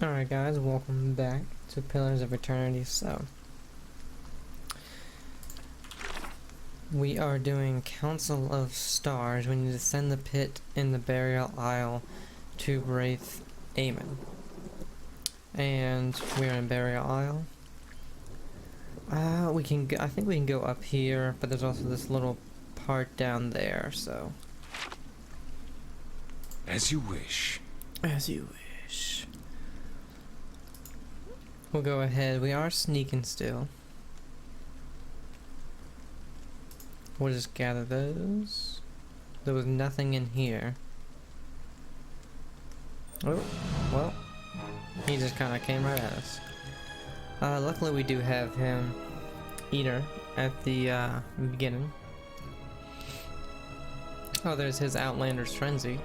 Alright guys, welcome back to Pillars of Eternity. So, we are doing Council of Stars. We need to send the pit in the Burial Isle to Wraith Aemon. And we're in Burial Isle. We can go, I think we can go up here, but there's also this little part down there, so. As you wish. As you wish. We'll go ahead. We are sneaking still. We'll just gather those. There was nothing in here. Oh, well. He just kind of came right at us. Luckily we do have him, Eater, at the beginning. Oh, there's his Outlander's Frenzy.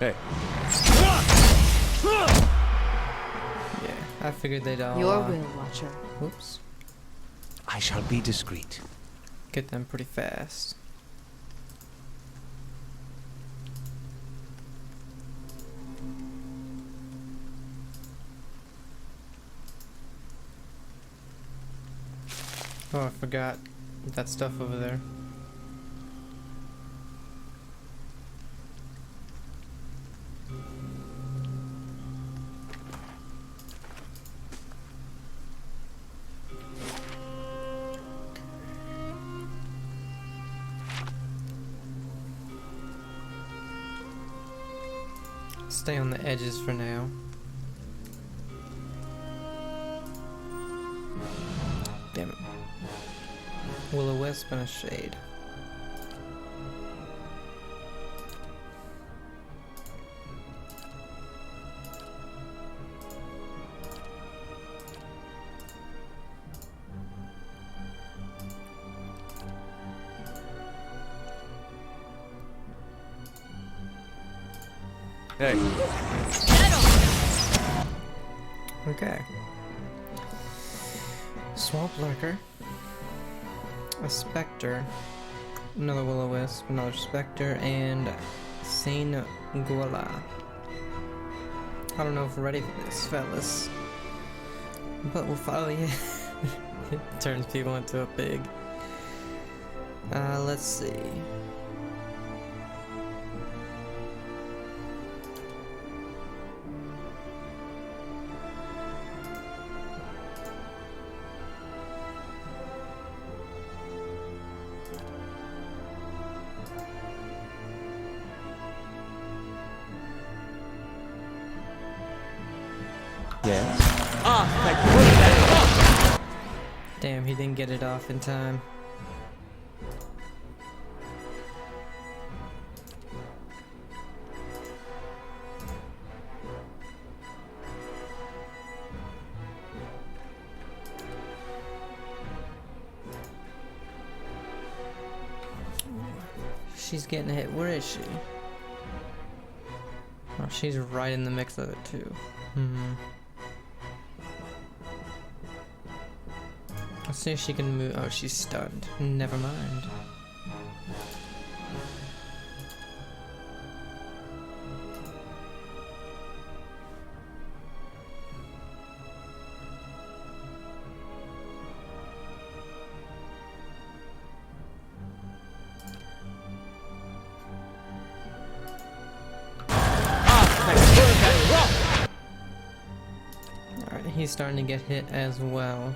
Hey. Yeah, I figured they'd all Your will, Watcher. whoops. I shall be discreet. Get them pretty fast. Oh, I forgot that stuff over there. Stay on the edges for now. Damn it. Will-o-wisp and a shade. Hey. Okay. Swamp Lurker. A Spectre. Another Will-o-wisp, another Spectre, and Saint Guala. I don't know if we're ready for this, fellas. But we'll follow you. It turns people into a pig. Let's see. Yes. Ah, Damn, he didn't get it off in time. She's getting hit. Where is she? Oh, she's right in the mix of it too. Let's see if she can move. Oh, she's stunned. Never mind. Alright, he's starting to get hit as well.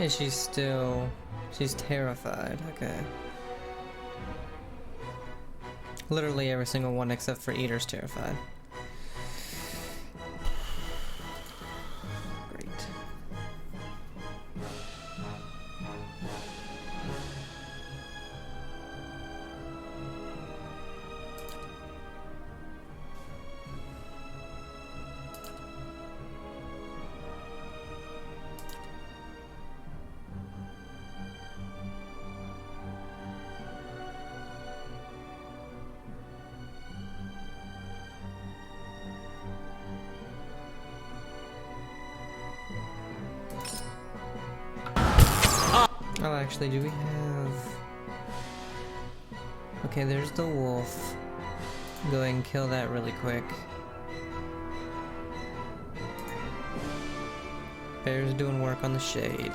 Is she still... She's terrified, okay. Literally every single one except for Eater's terrified. Great. Oh, actually, do we have... Okay, there's the wolf. Go ahead and kill that really quick. Bear's doing work on the shade.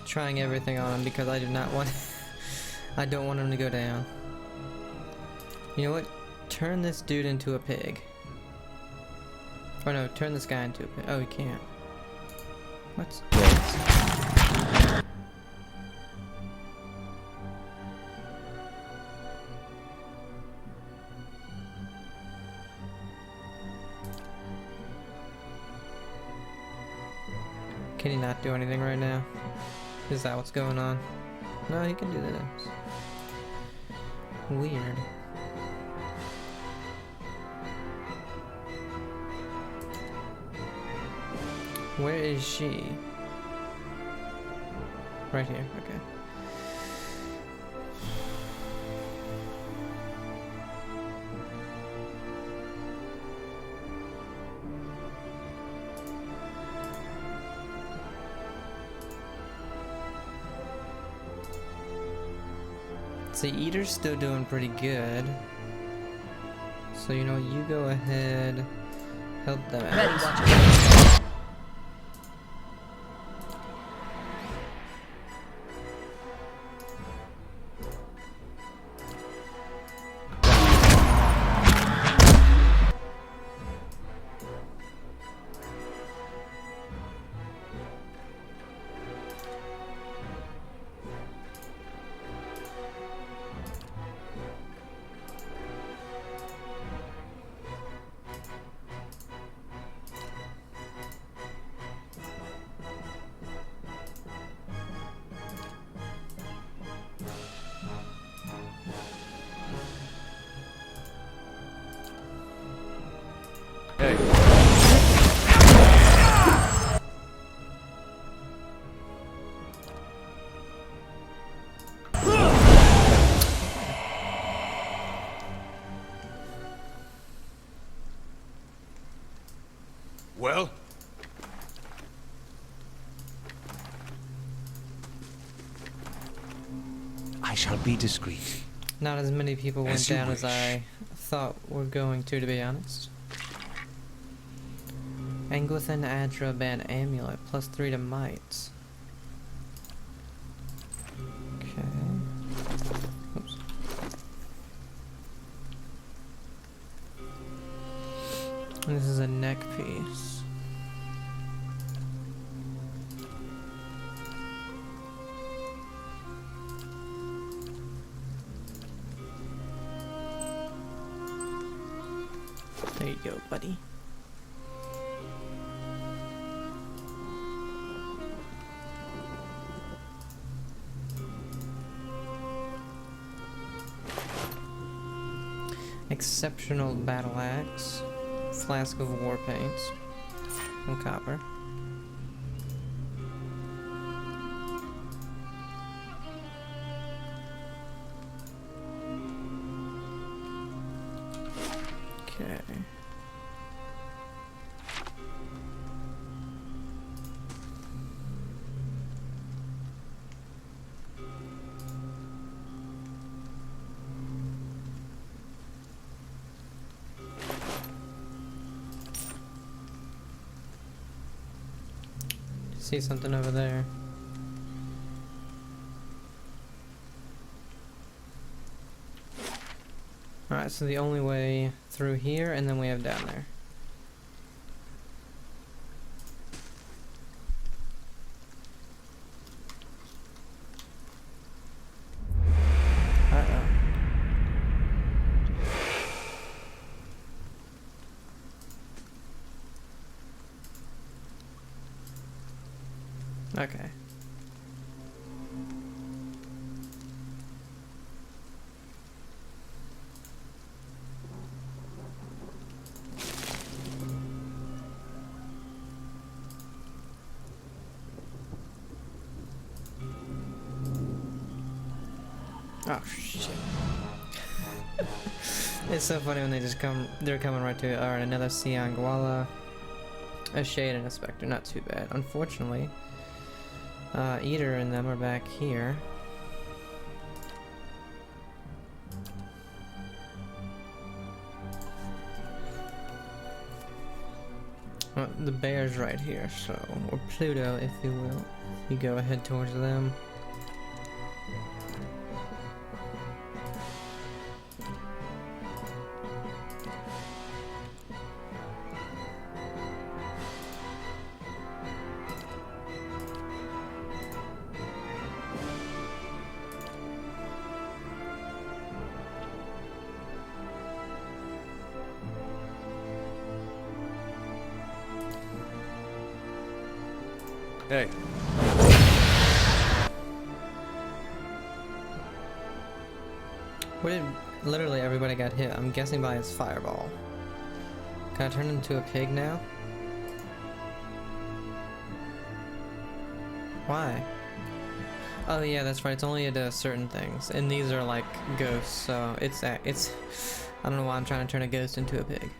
Trying everything on him because I do not want I don't want him to go down. You know what? Turn this dude into a pig. Or no, turn this guy into a pig. Oh, he can't. What? Can he not do anything right now? Is that what's going on? No, he can do this. Weird. Where is she? Right here, okay. See, Eater's still doing pretty good. So, you know, you go ahead, help them out. Ready, watch. Well? I shall be discreet. Not as many people went As you down as wish. I thought were going to be honest. Anglithan Adra Ban Amulet, +3 to might. Okay. Oops. And this is a neck piece. There you go, buddy. Exceptional battle axe. Flask of war paints. And copper. Okay. See something over there. Alright, so the only way through here, and then we have down there. Uh-oh. Okay. Oh shit. It's so funny when they just come, they're coming right to it. Alright, another Siangwala, a Shade, and a Spectre. Not too bad. Unfortunately, Eater and them are back here. Well, the bear's right here, so, or Pluto, if you will. You go ahead towards them. Hey. Where did literally everybody got hit? I'm guessing by his fireball. Can I turn into a pig now? Why? Oh yeah, that's right. It's only at certain things, and these are like ghosts. So it's I don't know why I'm trying to turn a ghost into a pig.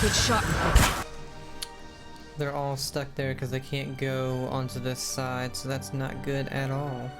Good shot. They're all stuck there because they can't go onto this side, so that's not good at all.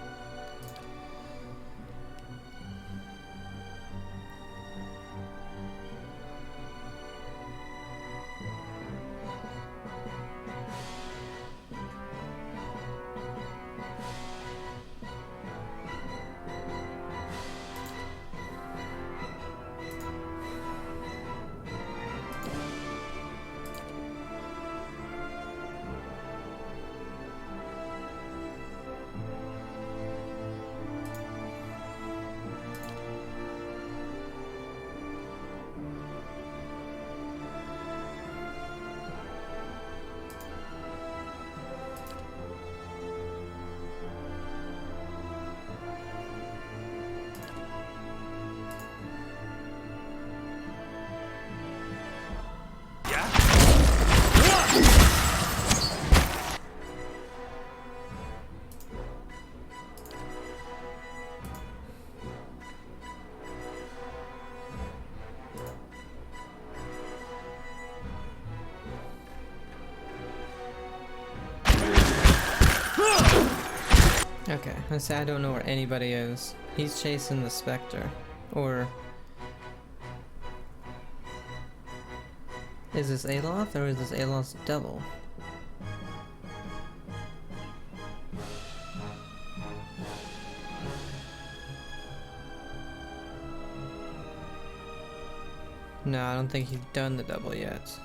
Okay, let's say I don't know where anybody is. He's chasing the Spectre. Or... Is this Aloth or is this Aloth's double? No, I don't think he's done the double yet.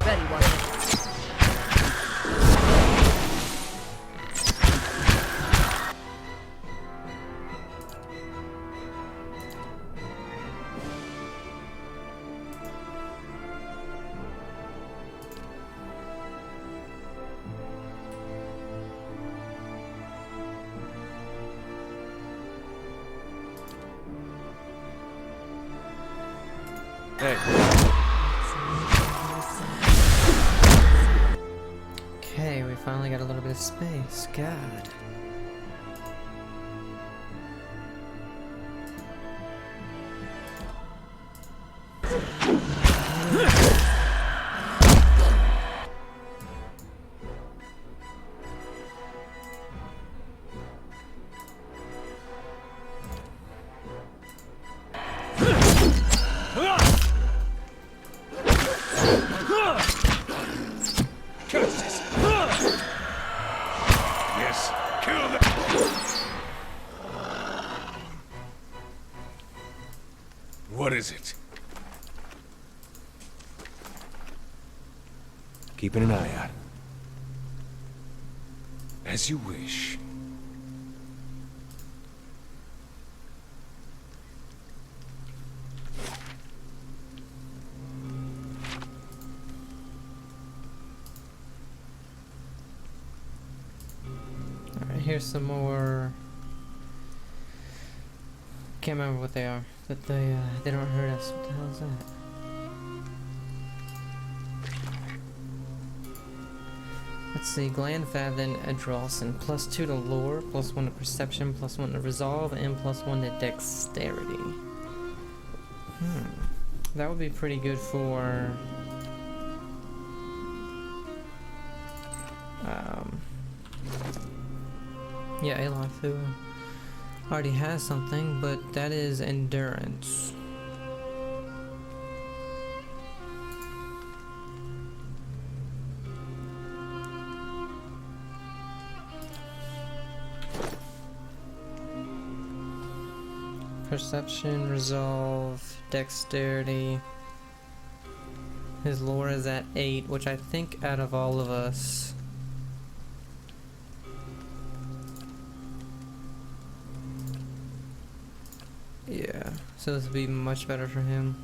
Ready, Watcher. Hey. Okay, we finally got a little bit of space. God. Yes, kill them. What is it? Keeping an eye out. As you wish. Alright, here's some more. Can't remember what they are. But they don't hurt us. What the hell is that? Let's see, Glandfather and Adrolson. +2 to lore, +1 to perception, +1 to resolve, and +1 to dexterity. That would be pretty good for yeah, Aloth, who already has something, but that is endurance. Perception, resolve, dexterity. His lore is at 8, which I think out of all of us, Yeah, so this would be much better for him.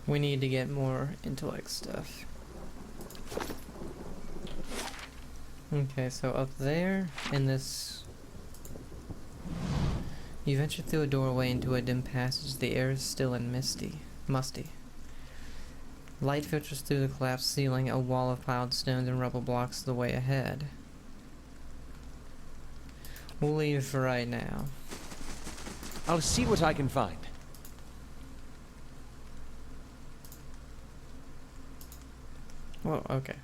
We need to get more intellect stuff. Okay, so up there, in this... You venture through a doorway into a dim passage. The air is still and musty. Light filters through the collapsed ceiling. A wall of piled stones and rubble blocks the way ahead. We'll leave for right now. I'll see what I can find. Well, okay.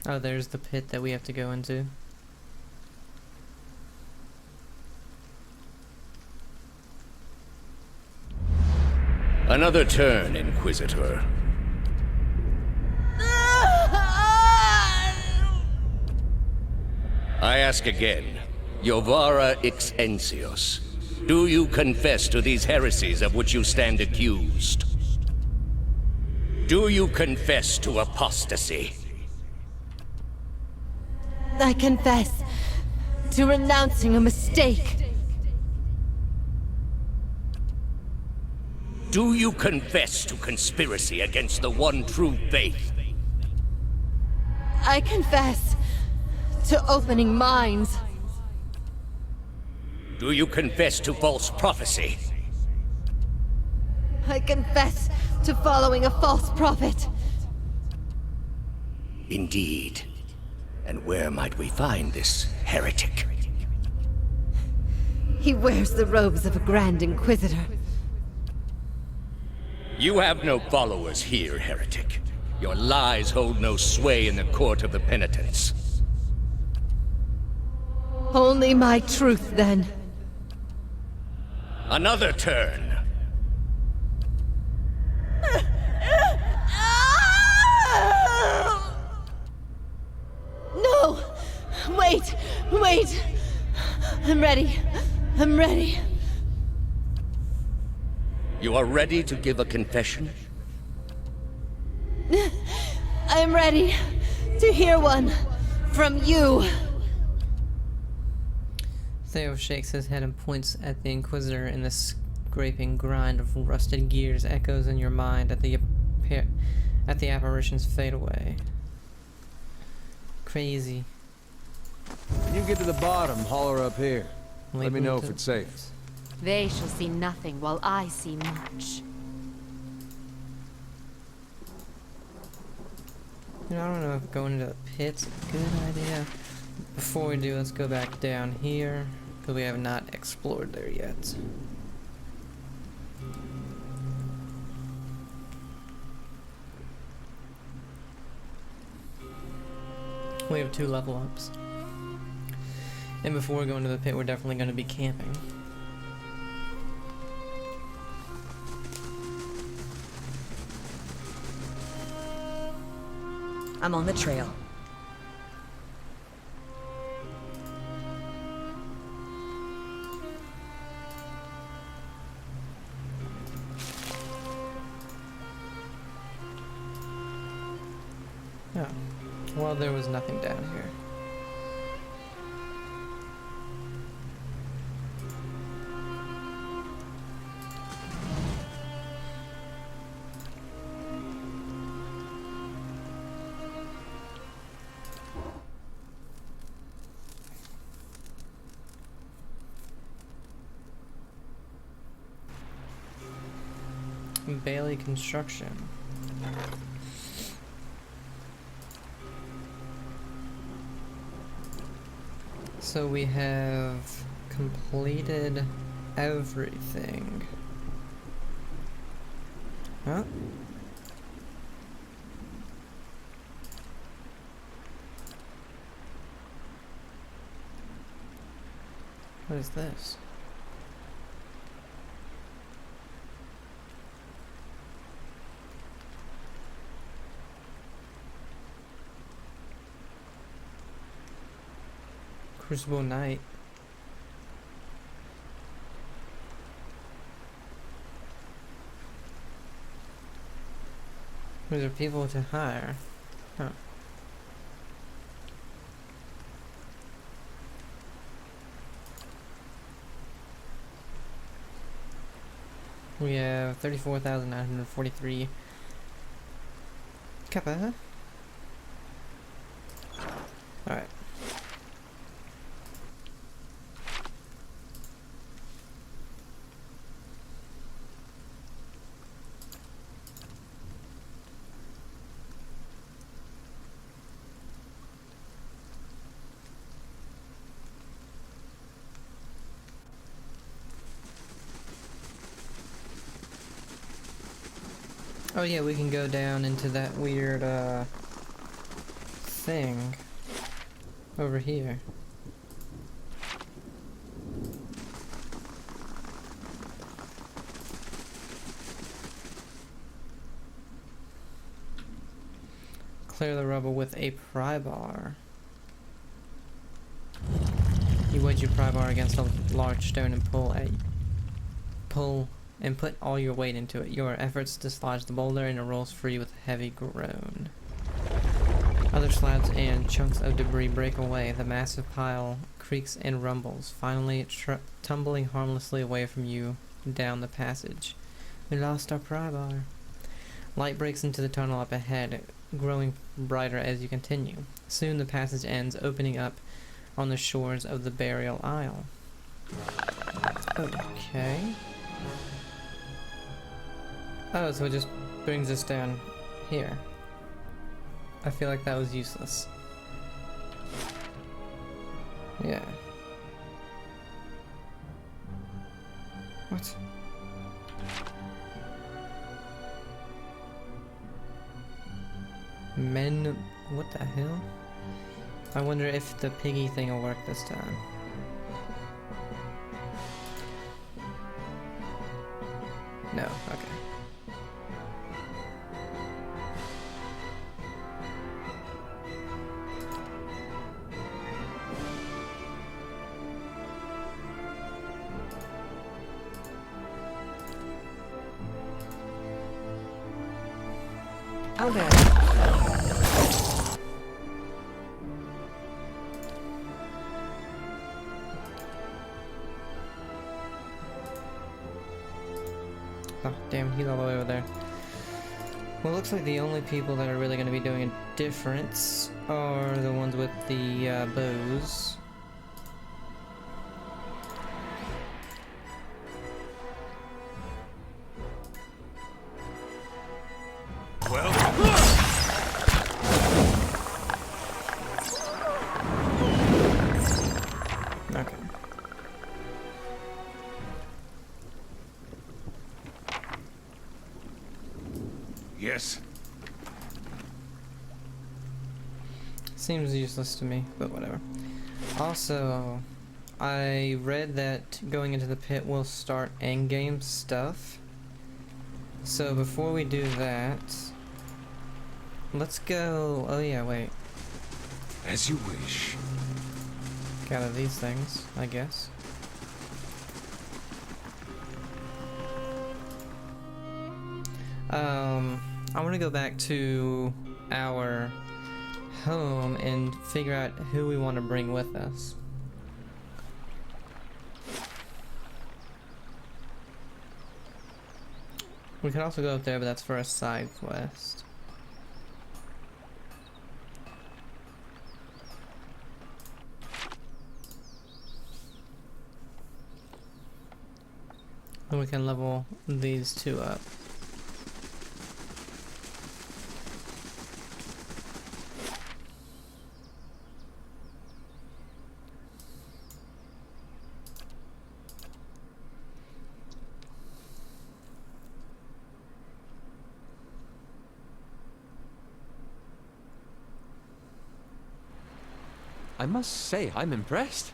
Oh, there's the pit that we have to go into. Another turn, Inquisitor. I ask again, Jovara Ixensios, do you confess to these heresies of which you stand accused? Do you confess to apostasy? I confess to renouncing a mistake. Do you confess to conspiracy against the one true faith? I confess to opening minds. Do you confess to false prophecy? I confess to following a false prophet. Indeed. And where might we find this heretic? He wears the robes of a Grand Inquisitor. You have no followers here, heretic. Your lies hold no sway in the court of the penitents. Only my truth, then. Another turn. No! Wait! Wait! I'm ready. I'm ready. You are ready to give a confession? I'm ready to hear one from you. Theo shakes his head and points at the Inquisitor, and the scraping grind of rusted gears echoes in your mind at the apparitions fade away. Crazy. When you get to the bottom, holler up here. Let me know if it's safe. They shall see nothing while I see much. You know, I don't know if going into the pit's a good idea. Before we do, let's go back down here, because we have not explored there yet. We have 2 level ups. And before we go into the pit, we're definitely going to be camping. I'm on the trail. Oh. Well, there was nothing down here. Bailey Construction. So we have completed everything. Huh? What is this? Crucible Knight. These are people to hire. Huh. We have 34,943 kappa. Alright. Oh yeah, we can go down into that weird thing over here. Clear the rubble with a pry bar. You wedge your pry bar against a large stone and pull and put all your weight into it. Your efforts dislodge the boulder and it rolls free with a heavy groan. Other slabs and chunks of debris break away. The massive pile creaks and rumbles, finally tumbling harmlessly away from you down the passage. We lost our pry bar. Light breaks into the tunnel up ahead, growing brighter as you continue. Soon the passage ends, opening up on the shores of the burial isle. Okay. Oh, so it just brings us down here. I feel like that was useless. Yeah. What? What the hell? I wonder if the piggy thing will work this time. No, okay. Okay. Oh, damn, he's all the way over there. Well, it looks like the only people that are really going to be doing a difference are the ones with the bows. Okay. Yes. Seems useless to me, but whatever. Also, I read that going into the pit will start endgame stuff. So before we do that, let's go. Oh yeah, wait. As you wish. Gather these things, I guess. I want to go back to our home and figure out who we want to bring with us. We could also go up there, but that's for a side quest. And we can level these two up. I must say, I'm impressed.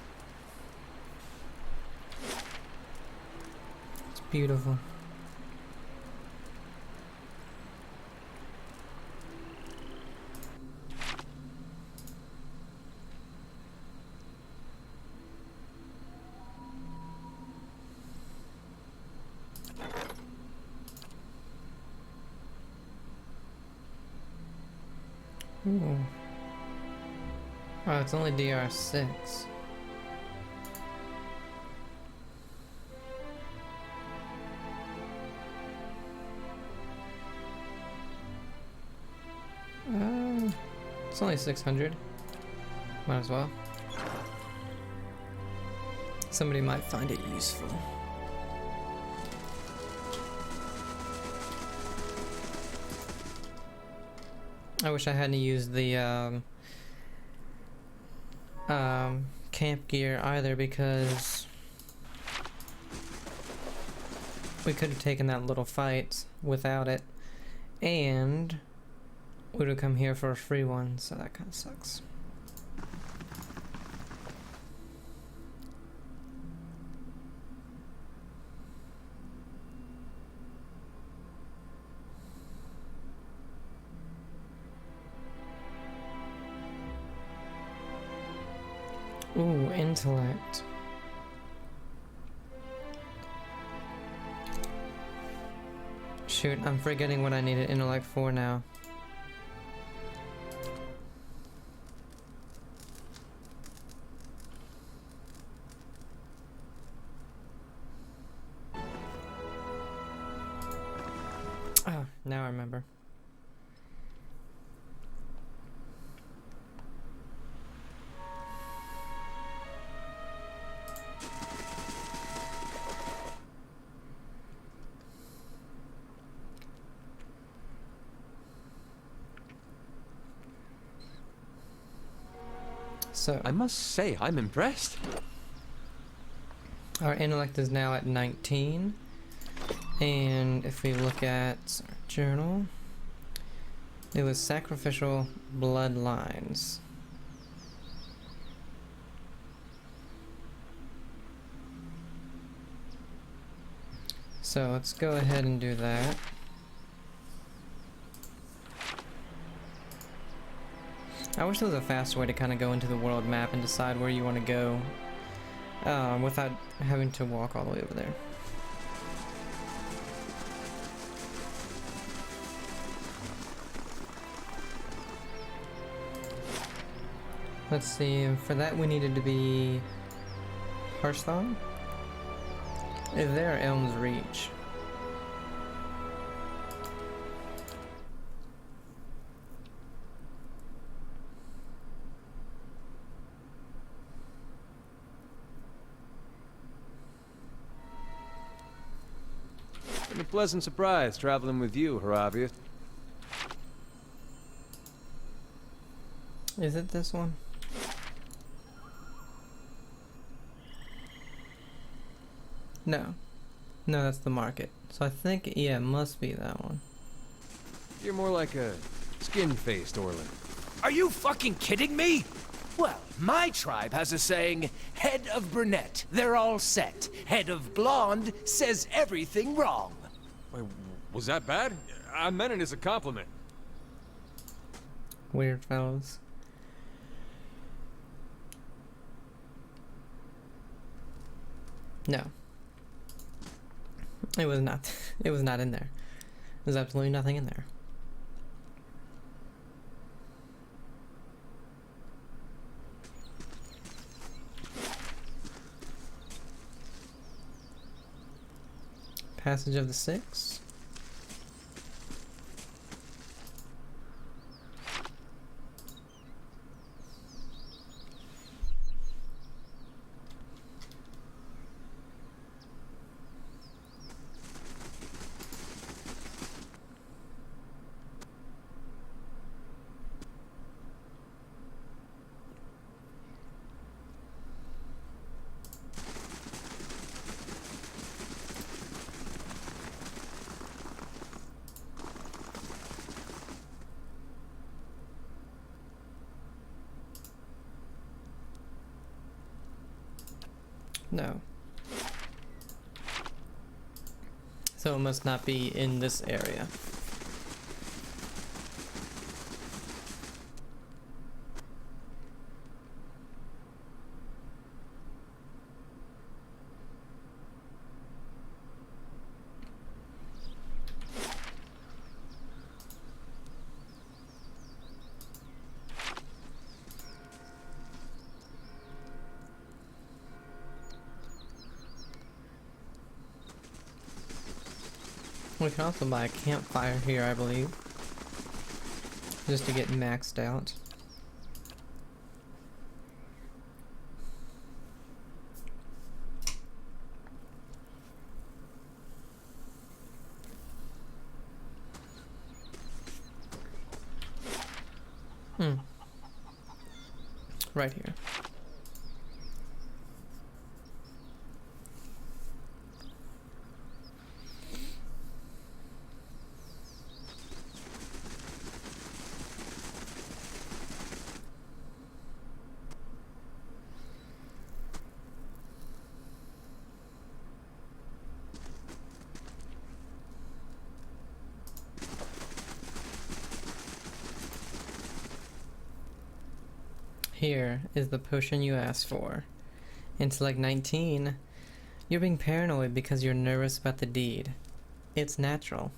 Beautiful. Ooh. Oh, it's only DR6. It's only 600. Might as well. Somebody might find it useful. I wish I hadn't used the camp gear either, because we could have taken that little fight without it, and would have come here for a free one, so that kind of sucks. Ooh, intellect. Shoot, I'm forgetting what I needed intellect for now. Oh, now I remember. So I must say, I'm impressed. our intellect is now at 19, and if we look at our journal, it was sacrificial bloodlines. So let's go ahead and do that. I wish there was a faster way to kind of go into the world map and decide where you want to go without having to walk all the way over there. Let's see, for that we needed to be Hearthstone? Is there Elm's Reach? Been a pleasant surprise traveling with you, Horavius. Is it this one? No. No, that's the market. So I think, yeah, it must be that one. You're more like a skin-faced Orlin. Are you fucking kidding me? Well, my tribe has a saying, head of brunette, they're all set. Head of blonde says everything wrong. Wait, was that bad? I meant it as a compliment. Weird fellows. No. It was not. It was not in there. There's absolutely nothing in there. Passage of the Six. No. So it must not be in this area. We can also buy a campfire here, I believe. Just to get maxed out. Right here. Here is the potion you asked for. Intellect 19. You're being paranoid because you're nervous about the deed. It's natural.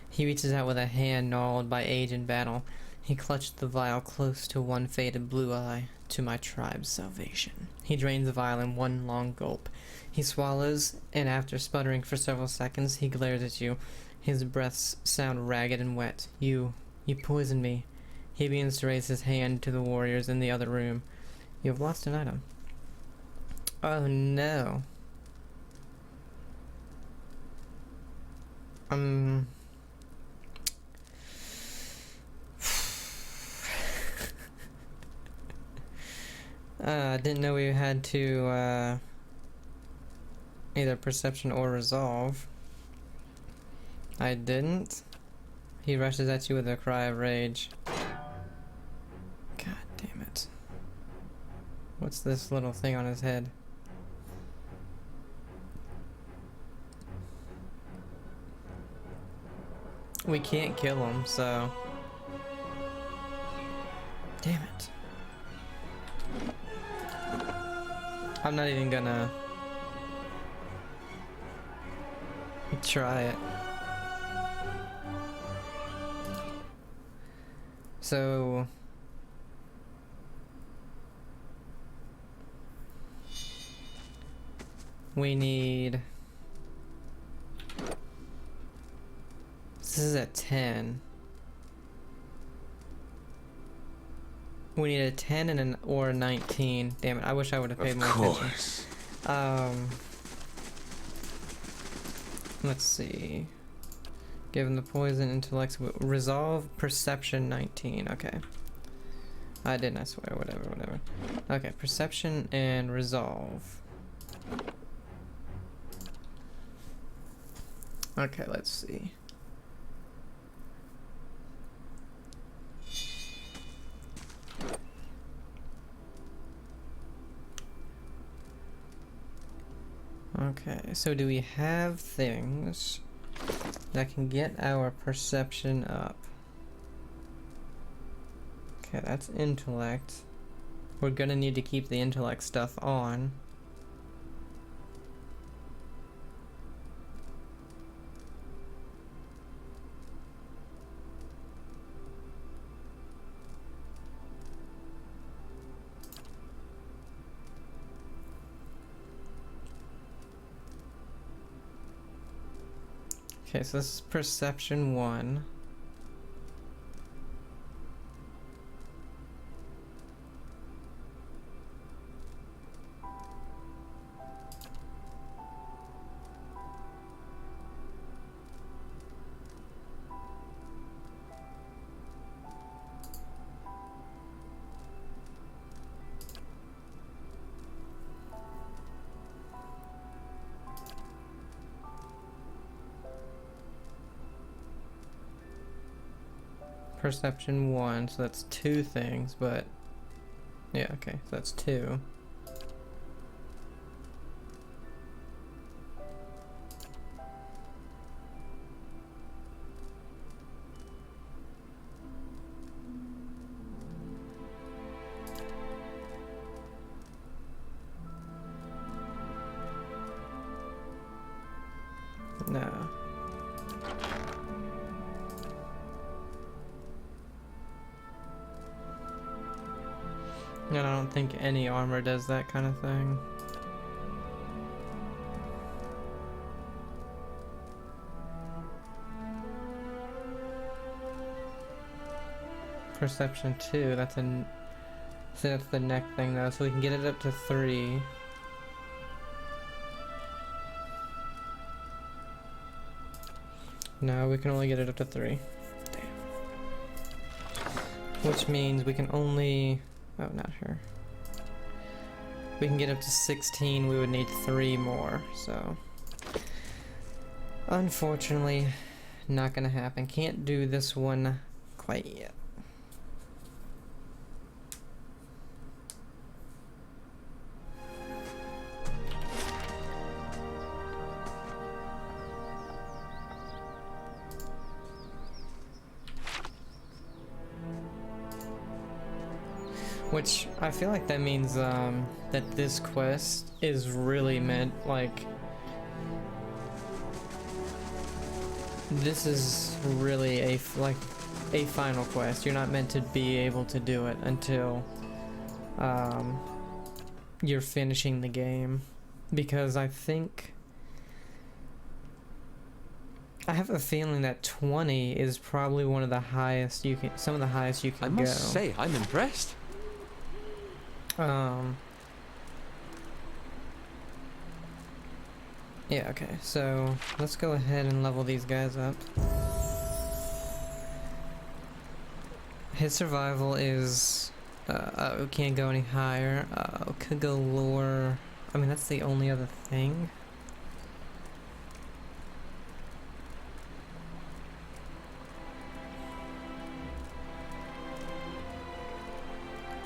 He reaches out with a hand gnawed by age and battle. He clutched the vial close to one faded blue eye. To my tribe's salvation. He drains the vial in one long gulp. He swallows, and after sputtering for several seconds, he glares at you. His breaths sound ragged and wet. You poisoned me. He begins to raise his hand to the warriors in the other room. You have lost an item. Oh no. I didn't know we had to, either perception or resolve. I didn't. He rushes at you with a cry of rage. God damn it. What's this little thing on his head? We can't kill him, so... Damn it. I'm not even gonna... try it. So... we need... This is at 10. We need a 10 and an or a 19. Damn it, I wish I would have paid more attention. Let's see. Given the poison, intellect, resolve, perception, 19. Okay. I didn't, I swear. Whatever. Okay, perception and resolve. Okay, let's see. Okay, so do we have things that can get our perception up? Okay, that's intellect. We're gonna need to keep the intellect stuff on. Okay, so this is perception 1. Perception 1, so that's 2 things, but yeah, okay, so that's 2. And I don't think any armor does that kind of thing. Perception 2, that's a... So that's the neck thing though, so we can get it up to 3. No, we can only get it up to 3. Damn. Which means we can only... Oh, not her. We can get up to 16, we would need 3 more, so... Unfortunately, not gonna happen. Can't do this one quite yet. Which, I feel like that means, that this quest is really meant, like... This is really a final quest. You're not meant to be able to do it until, you're finishing the game. Because I think... I have a feeling that 20 is probably one of the highest you can... Some of the highest you can go. I must say, I'm impressed. Yeah, okay, so let's go ahead and level these guys up. His survival is, oh, can't go any higher. Could go lower. I mean, that's the only other thing.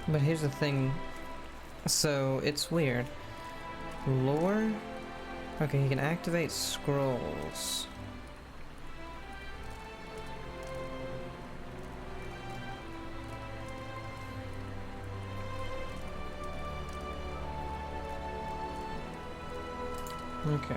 But here's the thing. So, it's weird. Lore? Okay, he can activate scrolls. Okay.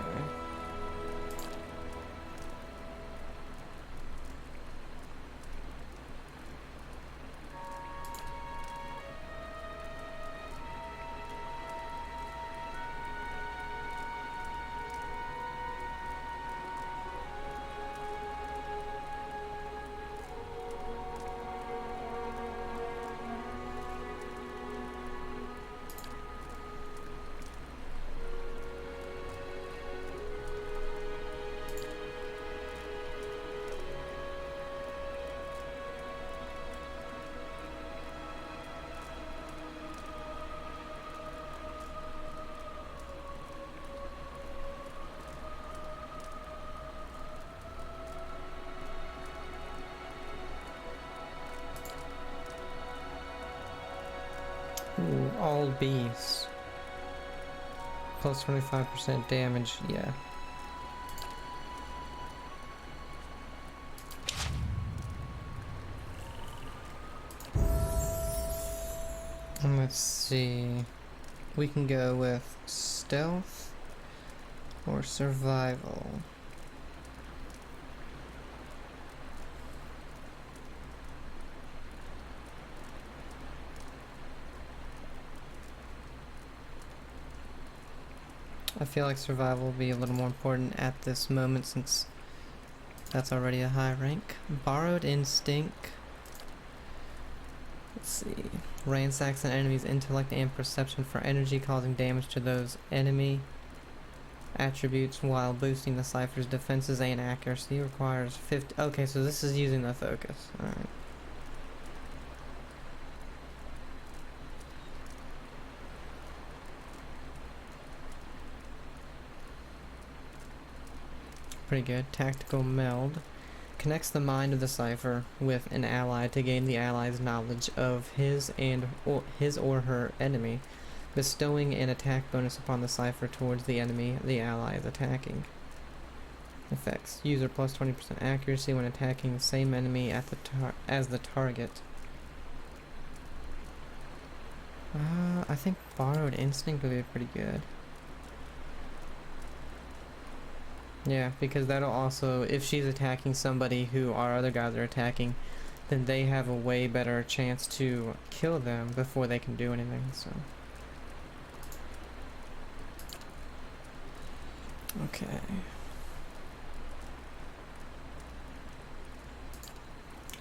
Ooh, all beasts. Plus 25% damage, yeah. And let's see. We can go with stealth or survival. I feel like survival will be a little more important at this moment since that's already a high rank. Borrowed Instinct. Let's see. Ransacks an enemy's intellect and perception for energy, causing damage to those enemy attributes while boosting the cipher's defenses and accuracy. Requires 50. Okay, so this is using the focus. Alright. Pretty good. Tactical Meld. Connects the mind of the cipher with an ally to gain the ally's knowledge of his or her enemy, bestowing an attack bonus upon the cipher towards the enemy the ally is attacking. Effects. User plus 20% accuracy when attacking the same enemy at as the target. I think Borrowed Instinct would be pretty good. Yeah, because that'll also, if she's attacking somebody who our other guys are attacking, then they have a way better chance to kill them before they can do anything, so. Okay.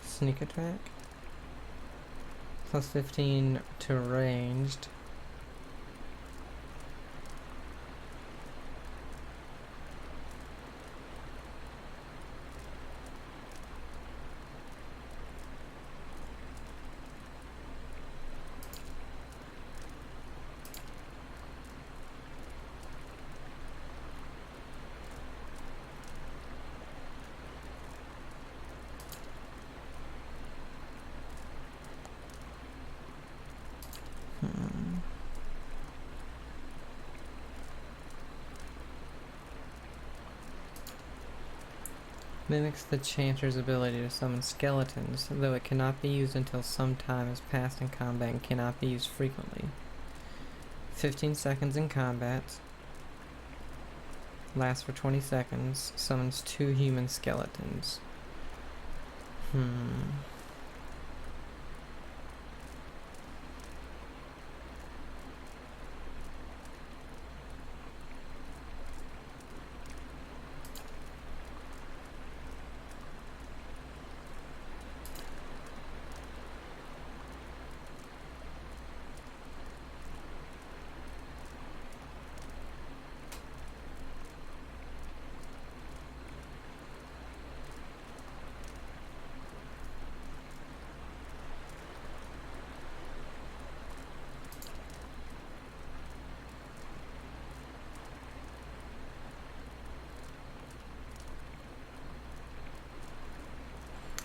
Sneak attack. Plus 15 to ranged. Mimics the Chanter's ability to summon skeletons, though it cannot be used until some time has passed in combat and cannot be used frequently. 15 seconds in combat. Lasts for 20 seconds. Summons 2 human skeletons.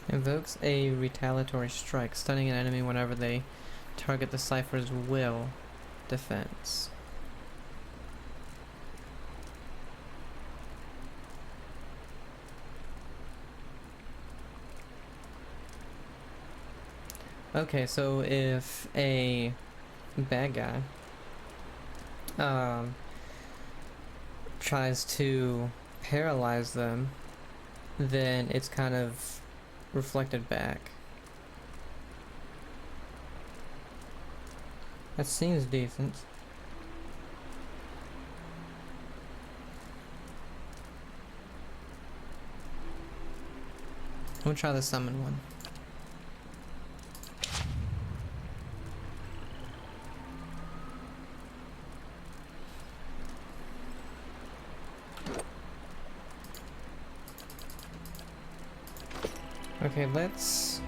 Invokes a retaliatory strike, stunning an enemy whenever they target the Cypher's will defense. Okay, so if a bad guy tries to paralyze them, then it's kind of reflected back. That seems decent. We'll try the summon one. Okay, let's...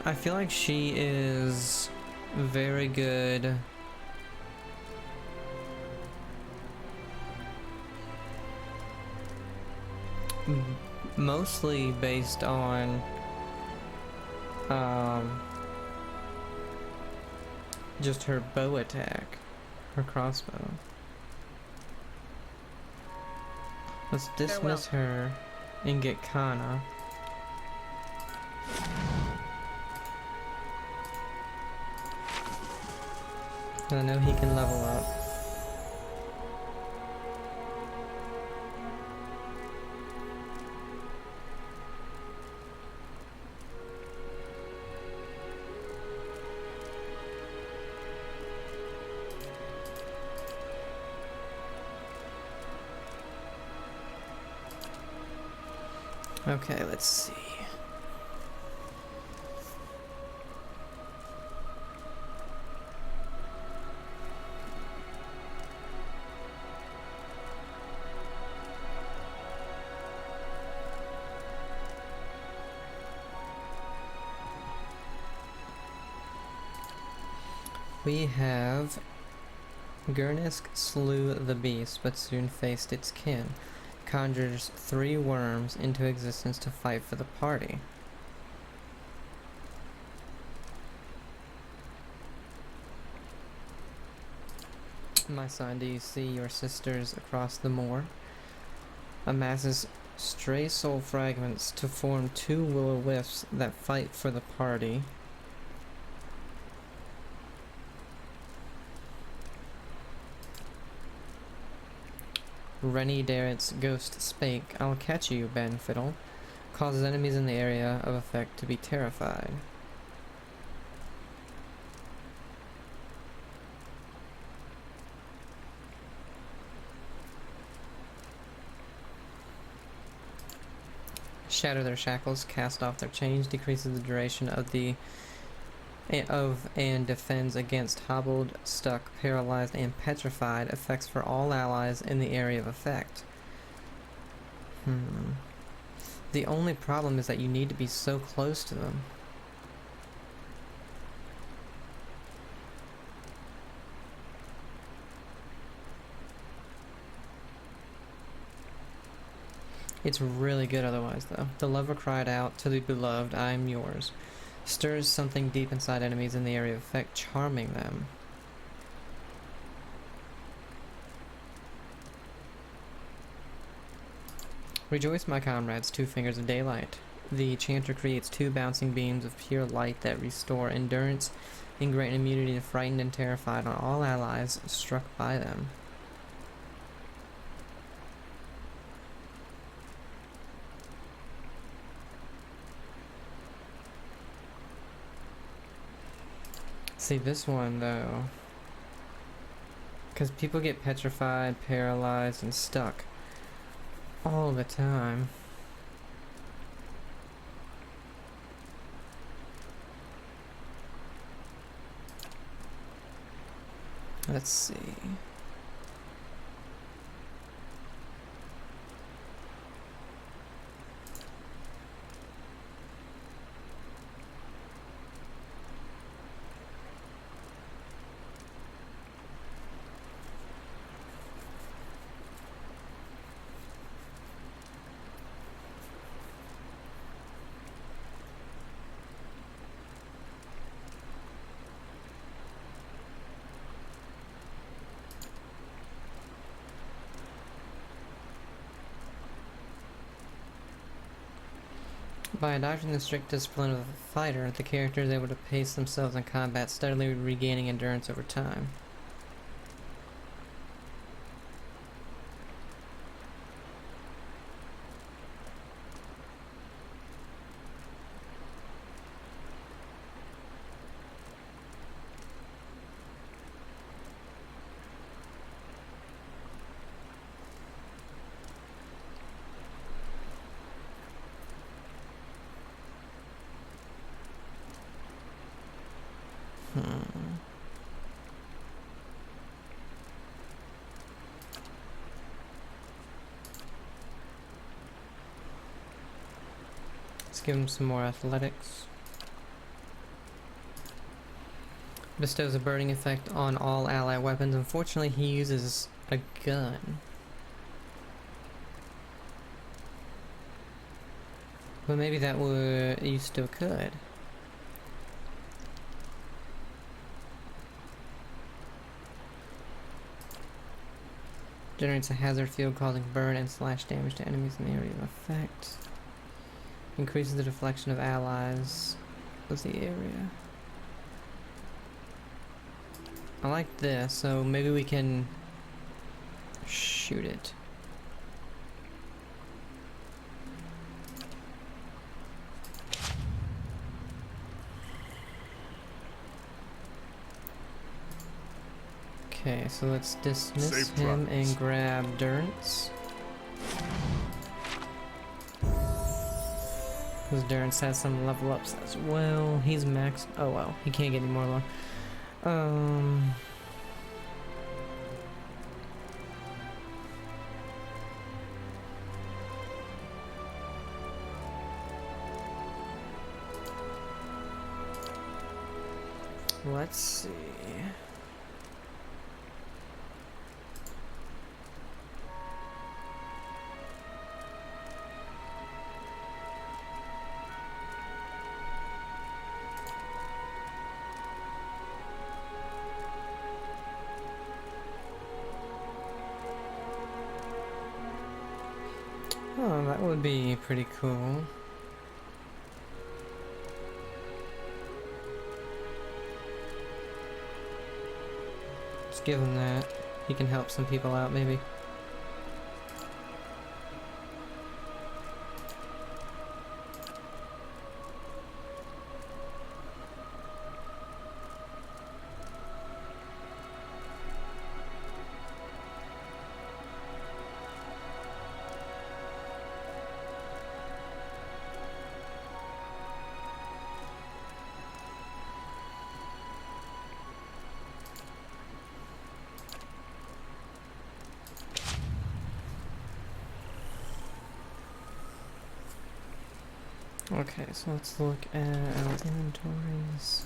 I feel like she is very good mostly based on just her bow attack. Her crossbow. Let's dismiss her and get Kana. I know he can level up. Okay, let's see. We have Gurnisk slew the beast, but soon faced its kin. Conjures 3 worms into existence to fight for the party. My son, do you see your sisters across the moor? Amasses stray soul fragments to form 2 will-o-wisps that fight for the party. Rennie Darrett's ghost spake, "I'll catch you, Ben Fiddle." Causes enemies in the area of effect to be terrified. Shatter their shackles, cast off their chains, decreases the duration of and defends against hobbled, stuck, paralyzed, and petrified effects for all allies in the area of effect. The only problem is that you need to be so close to them. It's really good otherwise, though. The lover cried out to the beloved, "I am yours." Stirs something deep inside enemies in the area of effect, charming them. Rejoice, my comrades, 2 fingers of daylight. The chanter creates 2 bouncing beams of pure light that restore endurance and grant immunity to frightened and terrified on all allies struck by them. See, this one, though, because people get petrified, paralyzed, and stuck all the time. Let's see. By adopting the strict discipline of a fighter, the character is able to pace themselves in combat, steadily regaining endurance over time. Let's give him some more athletics. Bestows a burning effect on all ally weapons. Unfortunately, he uses a gun. But maybe that would... you still could. Generates a hazard field causing burn and slash damage to enemies in the area of effect. Increases the deflection of allies of the area. I like this, so maybe we can shoot it. Okay, so let's dismiss him and grab Durance. Because Durance has some level ups as well. He's maxed. Oh well, he can't get any more low. Let's see. Oh, that would be pretty cool. Let's give him that. He can help some people out, maybe. Okay, so let's look at our inventories.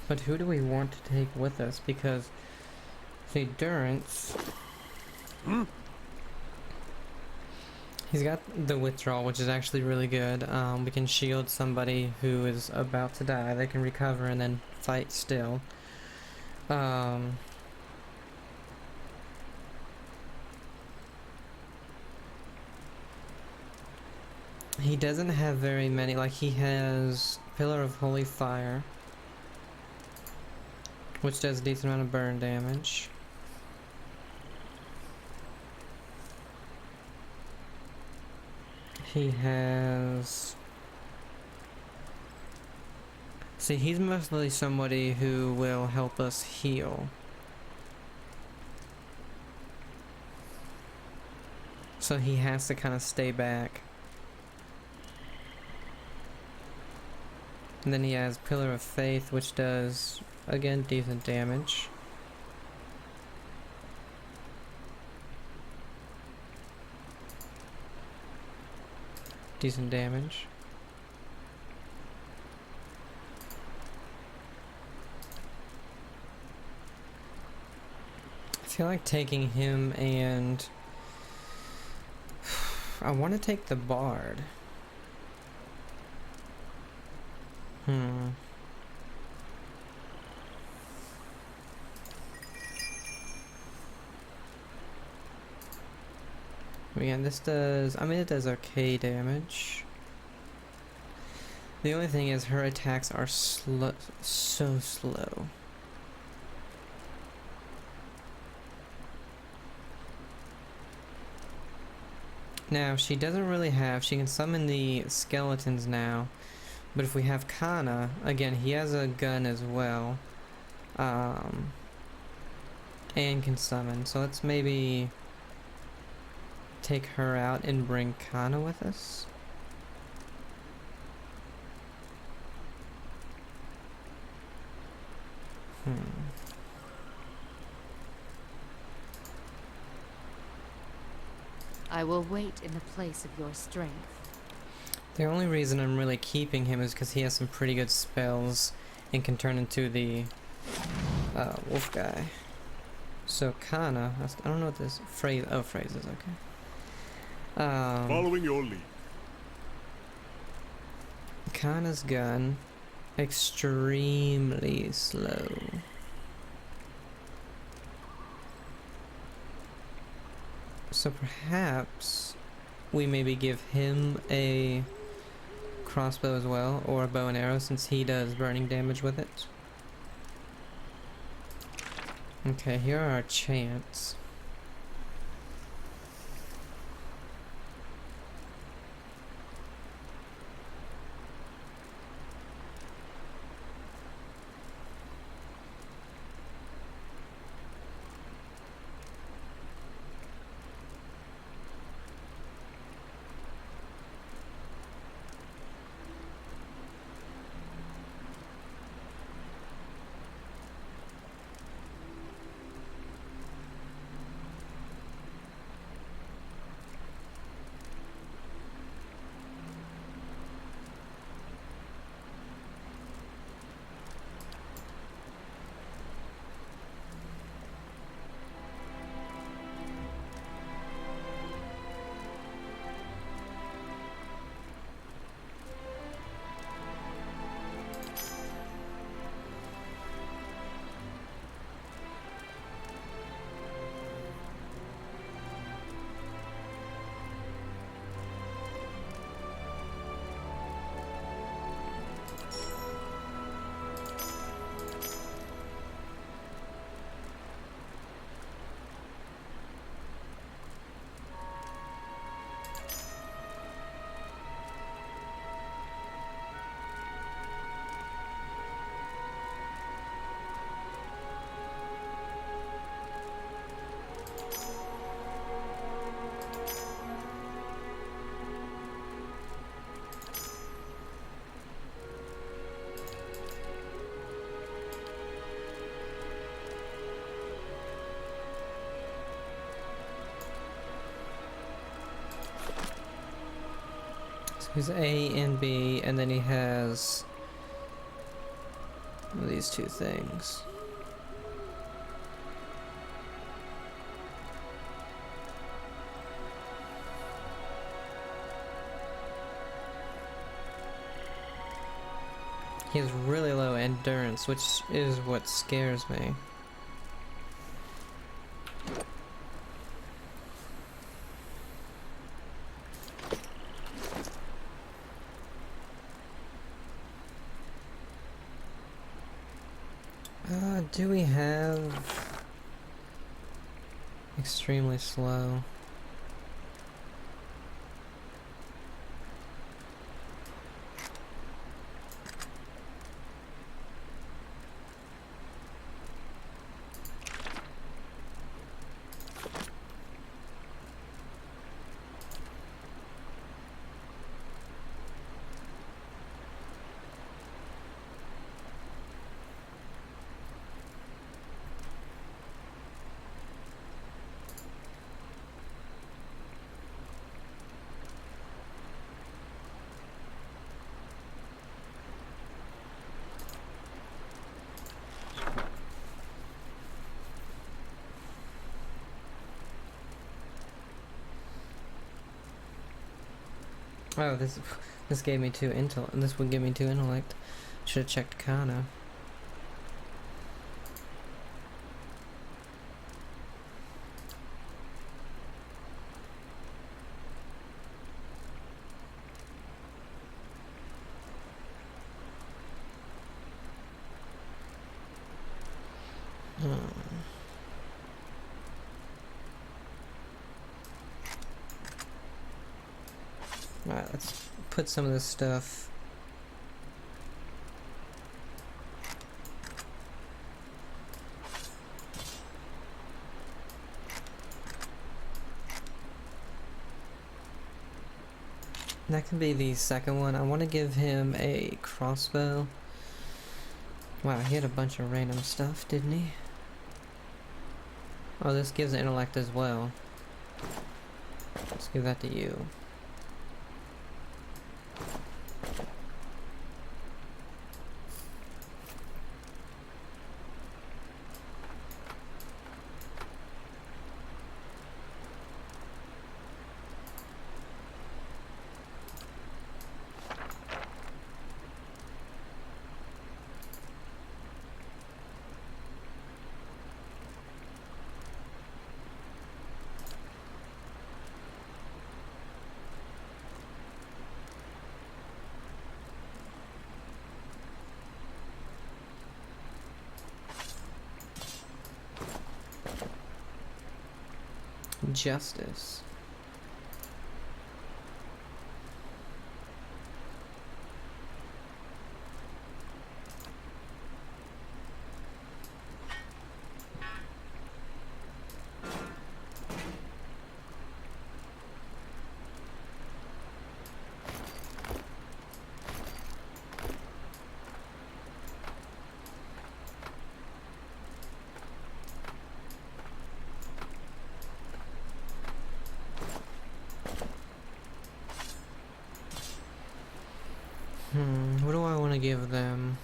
But who do we want to take with us? Because, see, Durance... He's got the withdrawal, which is actually really good. We can shield somebody who is about to die. They can recover and then fight still. He doesn't have very many. Like, he has Pillar of Holy Fire, which does a decent amount of burn damage. He has... See, he's mostly somebody who will help us heal. So he has to kind of stay back. And then he has Pillar of Faith, which does, again, decent damage. Decent damage. I feel like taking him, and I want to take the Bard. Yeah, this does, I mean, it does okay damage. The only thing is her attacks are so slow. Now, she doesn't really have, she can summon the skeletons now, but if we have Kana, again, he has a gun as well, and can summon, so let's maybe take her out and bring Kana with us. I will wait in the place of your strength. The only reason I'm really keeping him is because he has some pretty good spells and can turn into the wolf guy. So Kana, I don't know what this phrase, phrase is, okay. Following your lead. Kana's gun, extremely slow. So perhaps we maybe give him a crossbow as well, or a bow and arrow, since he does burning damage with it. Okay, here are our chants. He's A and B, and then he has these two things. He has really low endurance, which is what scares me. Do we have extremely slow? Oh, this gave me 2 intellect. This would give me 2 intellect. Should have checked Kana. Alright, let's put some of this stuff. That can be the second one. I want to give him a crossbow. Wow, he had a bunch of random stuff, didn't he? Oh, this gives intellect as well. Let's give that to you. Justice. What do I want to give them?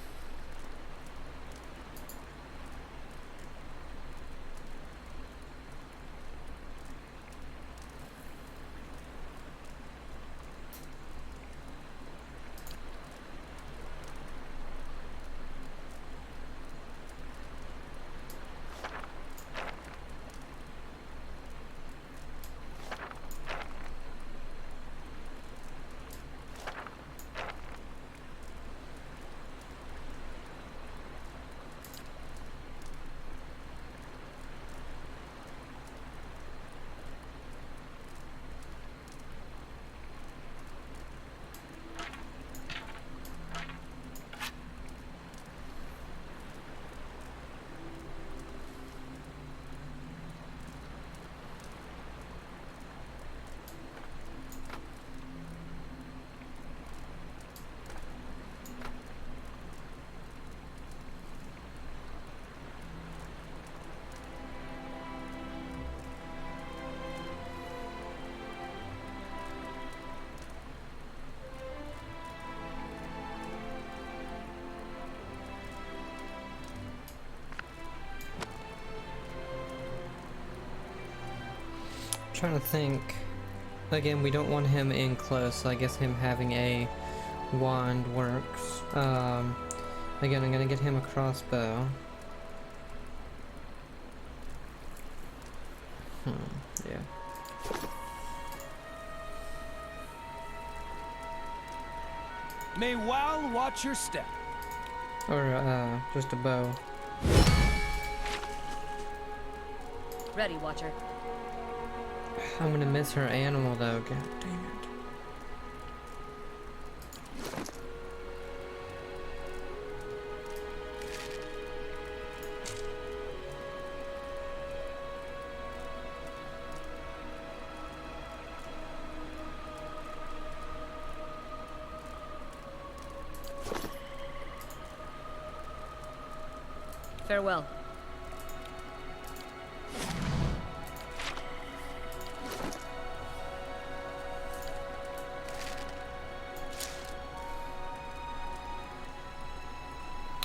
trying to think. Again, we don't want him in close, so I guess him having a wand works. Again, I'm gonna get him a crossbow. Yeah. May Wal watch your step. Or, just a bow. Ready, Watcher. I'm gonna miss her animal though, god dang it. Farewell.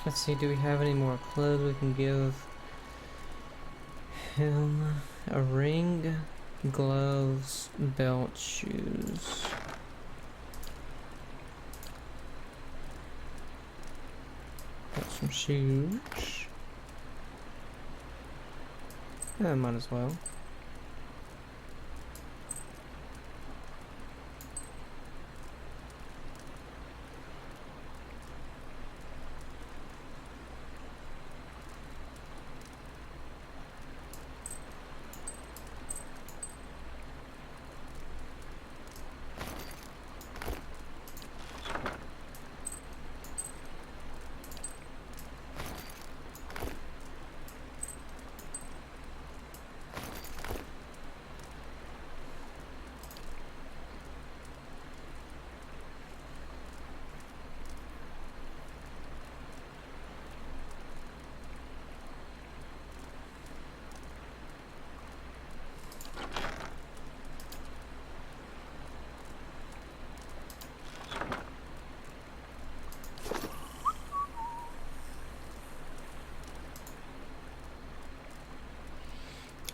Let's see, do we have any more clothes we can give him? A ring, gloves, belt, shoes. Got some shoes. Yeah, might as well.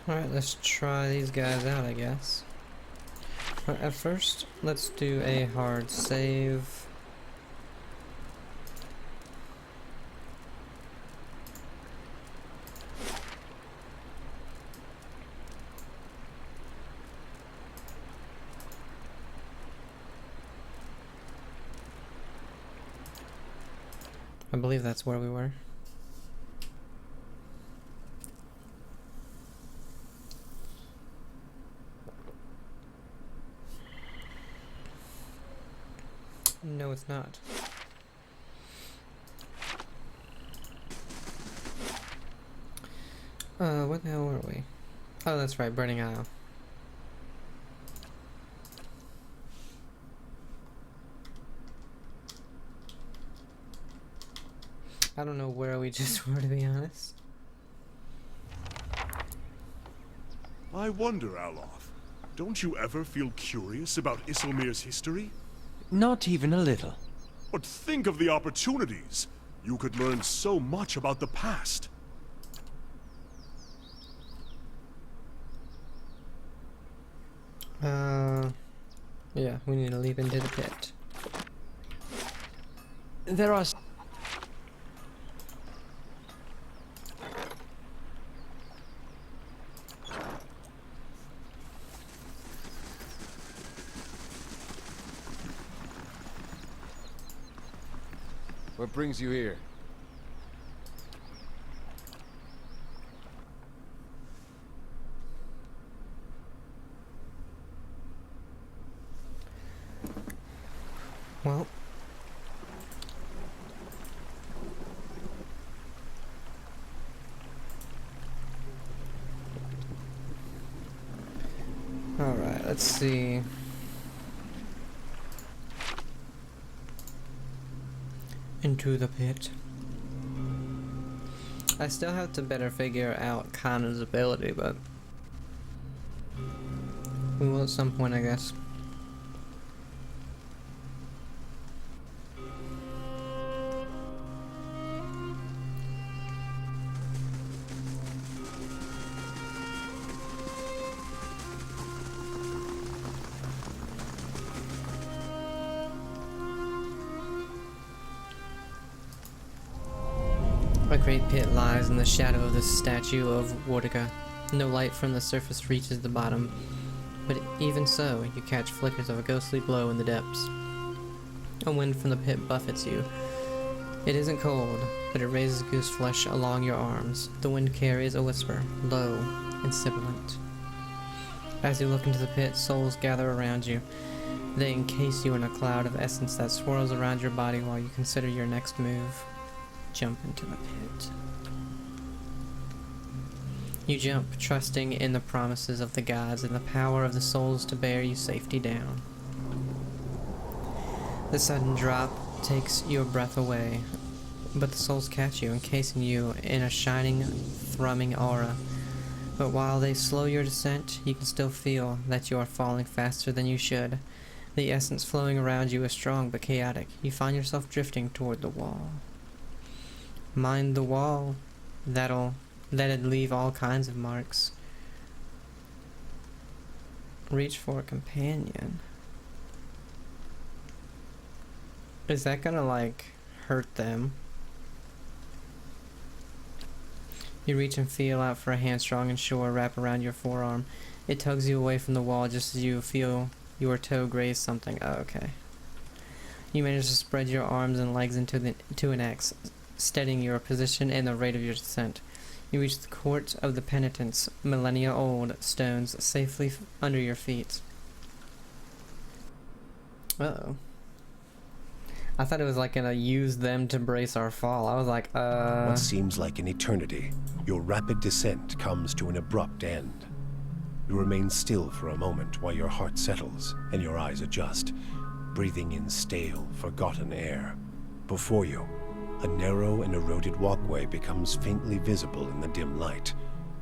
Alright, let's try these guys out, I guess. At first, let's do a hard save. I believe that's where we were. No, it's not. What the hell were we? Oh, that's right, Burning Isle. I don't know where we just were, to be honest. I wonder, Aloth, don't you ever feel curious about Isilmir's history? Not even a little. But think of the opportunities. You could learn so much about the past. Yeah, we need to leap into the pit. There are... What brings you here? Well. Alright, let's see. Into the pit. I still have to better figure out Kana's ability, but we will at some point, I guess. A great pit lies in the shadow of the statue of Wardiga. No light from the surface reaches the bottom, but even so, you catch flickers of a ghostly glow in the depths. A wind from the pit buffets you. It isn't cold, but it raises goose flesh along your arms. The wind carries a whisper, low and sibilant. As you look into the pit, souls gather around you. They encase you in a cloud of essence that swirls around your body while you consider your next move. Jump into the pit. You jump, trusting in the promises of the gods and the power of the souls to bear you safety down. The sudden drop takes your breath away, but the souls catch you, encasing you in a shining, thrumming aura. But while they slow your descent, you can still feel that you are falling faster than you should. The essence flowing around you is strong but chaotic. You find yourself drifting toward the wall. Mind the wall. That'd leave all kinds of marks. Reach for a companion. Is that gonna, like, hurt them? You reach and feel out for a hand strong and sure wrap around your forearm. It tugs you away from the wall just as you feel your toe graze something. Oh, okay. You manage to spread your arms and legs into an X, steadying your position and the rate of your descent. You reach the court of the penitents, millennia-old stones safely under your feet. Uh-oh. I thought it was like gonna use them to brace our fall. I was like, What seems like an eternity, your rapid descent comes to an abrupt end. You remain still for a moment while your heart settles and your eyes adjust, breathing in stale, forgotten air. Before you, a narrow and eroded walkway becomes faintly visible in the dim light,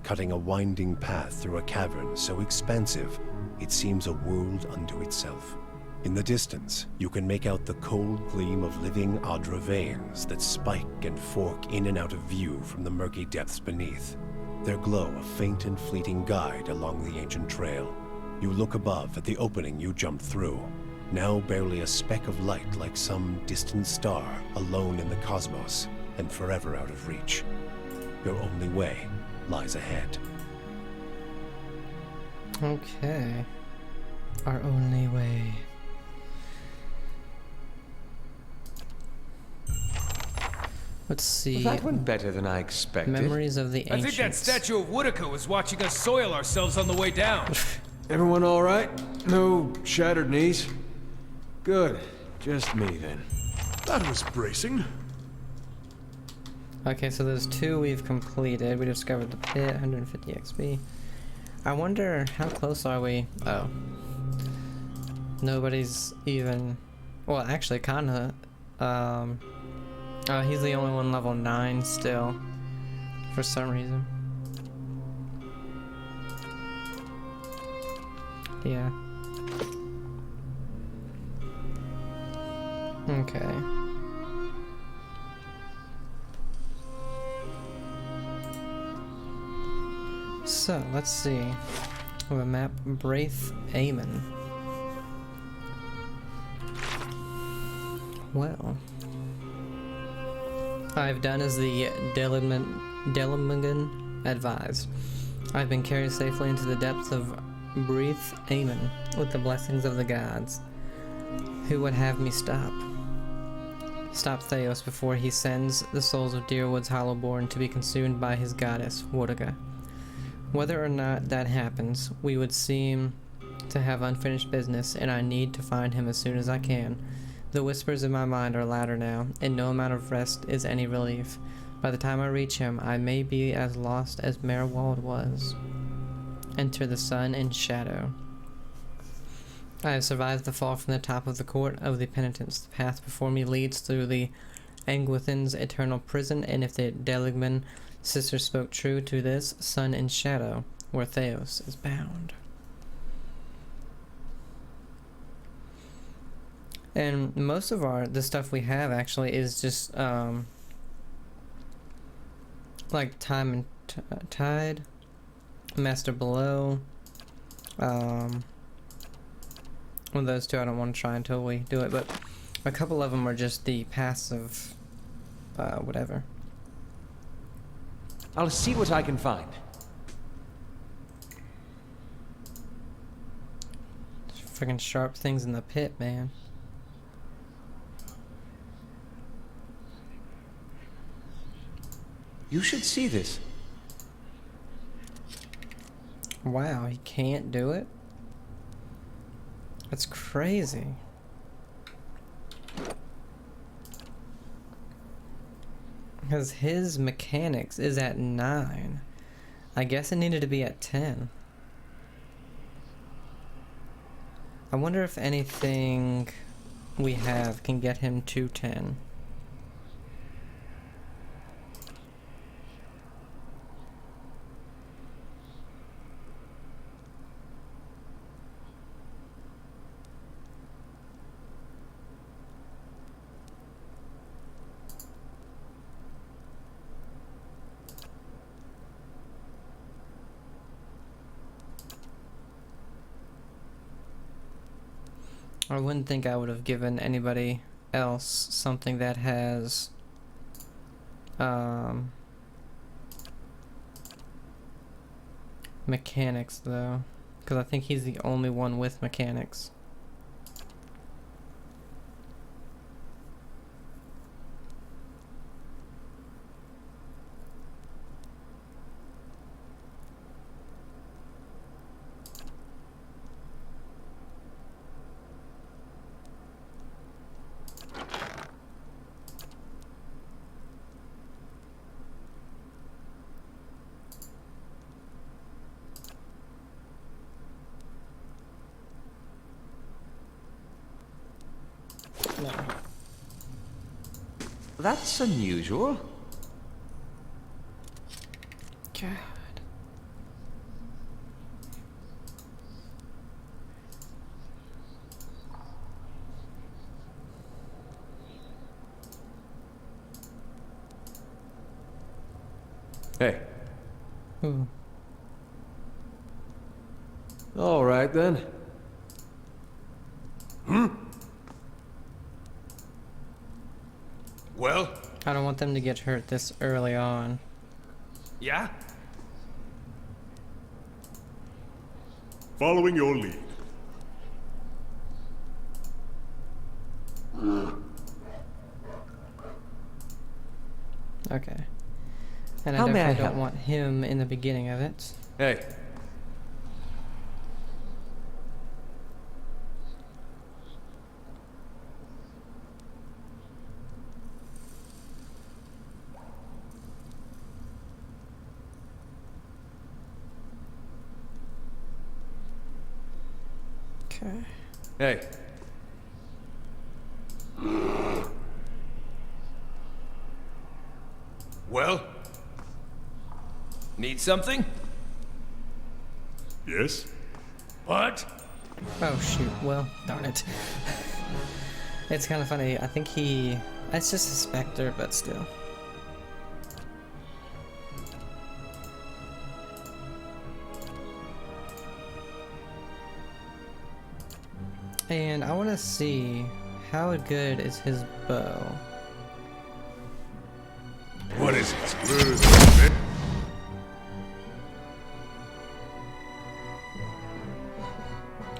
cutting a winding path through a cavern so expansive it seems a world unto itself. In the distance, you can make out the cold gleam of living Adra veins that spike and fork in and out of view from the murky depths beneath. Their glow a faint and fleeting guide along the ancient trail. You look above at the opening you jumped through, now barely a speck of light like some distant star alone in the cosmos and forever out of reach. Your only way lies ahead. Okay. Our only way. Let's see. Well, that went better than I expected. Memories of the ancients. I think that statue of Woodica was watching us soil ourselves on the way down. Everyone all right? No shattered knees? Good. Just me, then. That was bracing. Okay, so there's two we've completed. We discovered the pit, 150 XP. I wonder how close are we? Oh. Nobody's even... Well, actually, kinda. Oh, he's the only one level 9 still. For some reason. Yeah. Okay. So, let's see. We have a map, Braith Amon. Well. I've done as the Delimagan advised. I've been carried safely into the depths of Braith Amon with the blessings of the gods. Who would have me stop? Stop Theos before he sends the souls of Deerwood's Hollowborn to be consumed by his goddess, Wardiga. Whether or not that happens, we would seem to have unfinished business, and I need to find him as soon as I can. The whispers in my mind are louder now, and no amount of rest is any relief. By the time I reach him, I may be as lost as Merwald was. Enter the sun and shadow. I have survived the fall from the top of the court of the penitents. The path before me leads through the Angwithan's eternal prison, and if the Deligman sisters spoke true to this, sun and shadow, where Theos is bound. And most of the stuff we have actually is just like Time and Tide, Master Below. One of those two I don't want to try until we do it, but a couple of them are just the passive whatever. I'll see what I can find. Freaking sharp things in the pit, man. You should see this. Wow, he can't do it? That's crazy. Because his mechanics is at 9. I guess it needed to be at 10. I wonder if anything we have can get him to 10. I wouldn't think I would have given anybody else something that has mechanics though, because I think he's the only one with mechanics. No. That's unusual. God. Hey. Ooh. All right then. Well? I don't want them to get hurt this early on. Yeah? Following your lead. Okay. And I How may I definitely help? don't want him in the beginning of it. Hey. Okay. Hey. Well? Need something? Yes? What? Oh shoot, well, darn it. It's kind of funny, I think it's just a Spectre, but still. And I want to see how good is his bow. What is it?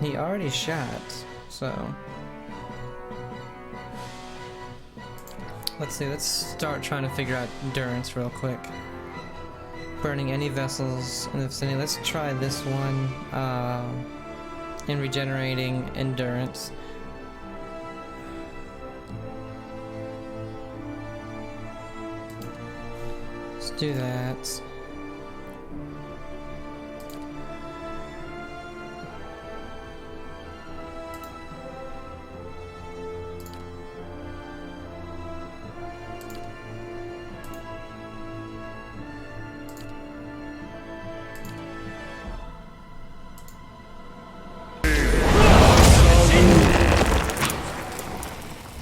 He already shot, so... Let's see, let's start trying to figure out endurance real quick. Burning any vessels in the vicinity. Let's try this one, in regenerating endurance. Let's do that.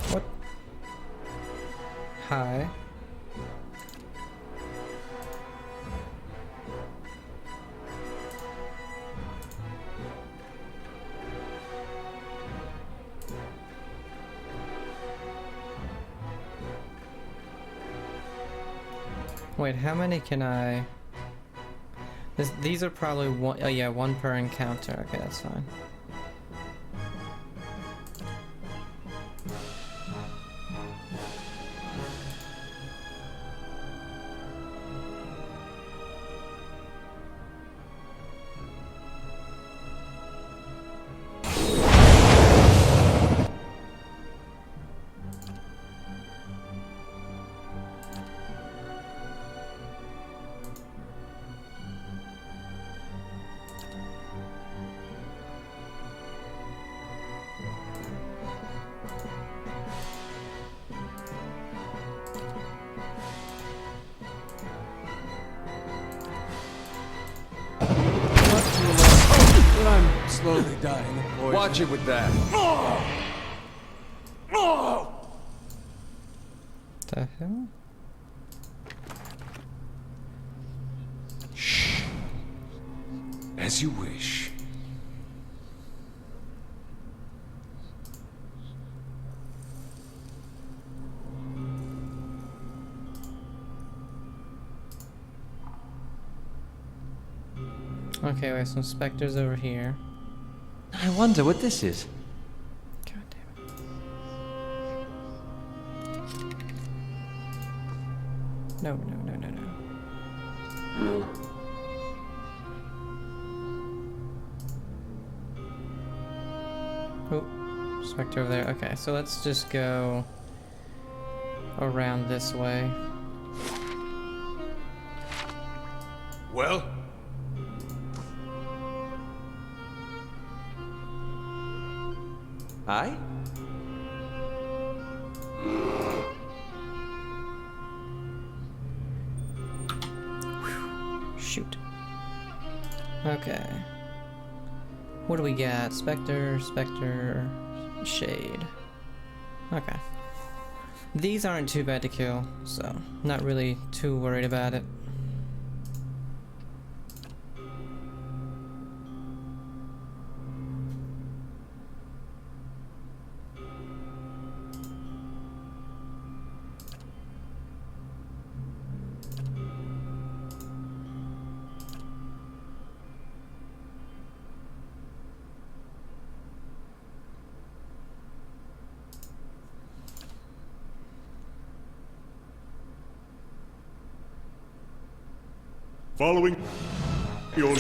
What? Hi. Wait, how many can I... These are probably one... Oh yeah, one per encounter. Okay, that's fine. I'm slowly dying of poison. Watch it with that. The hell? Shh. As you wish. Okay, we have some specters over here. I wonder what this is. God damn it. No, no, no, no, no. Oh, specter over there. Okay, so let's just go around this way. Well? Aye? Shoot. Okay. What do we got? Specter, Specter, Shade. Okay. These aren't too bad to kill, so not really too worried about it. Following your...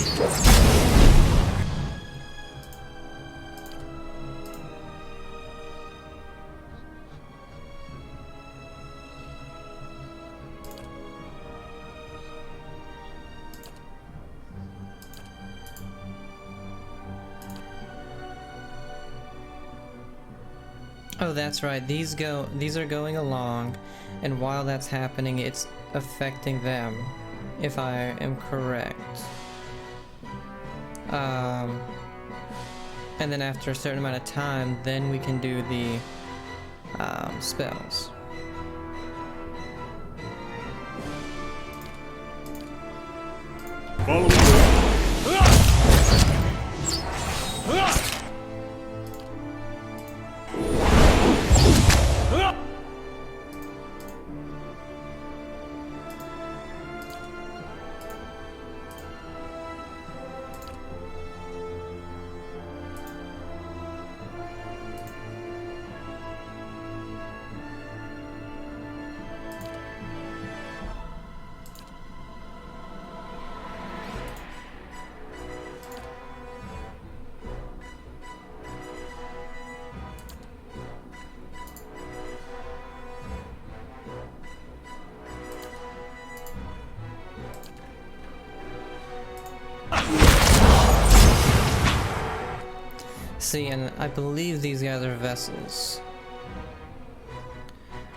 Oh, that's right. These are going along, and while that's happening, it's affecting them, if I am correct. And then after a certain amount of time, then we can do the spells. Following See, and I believe these guys are vessels.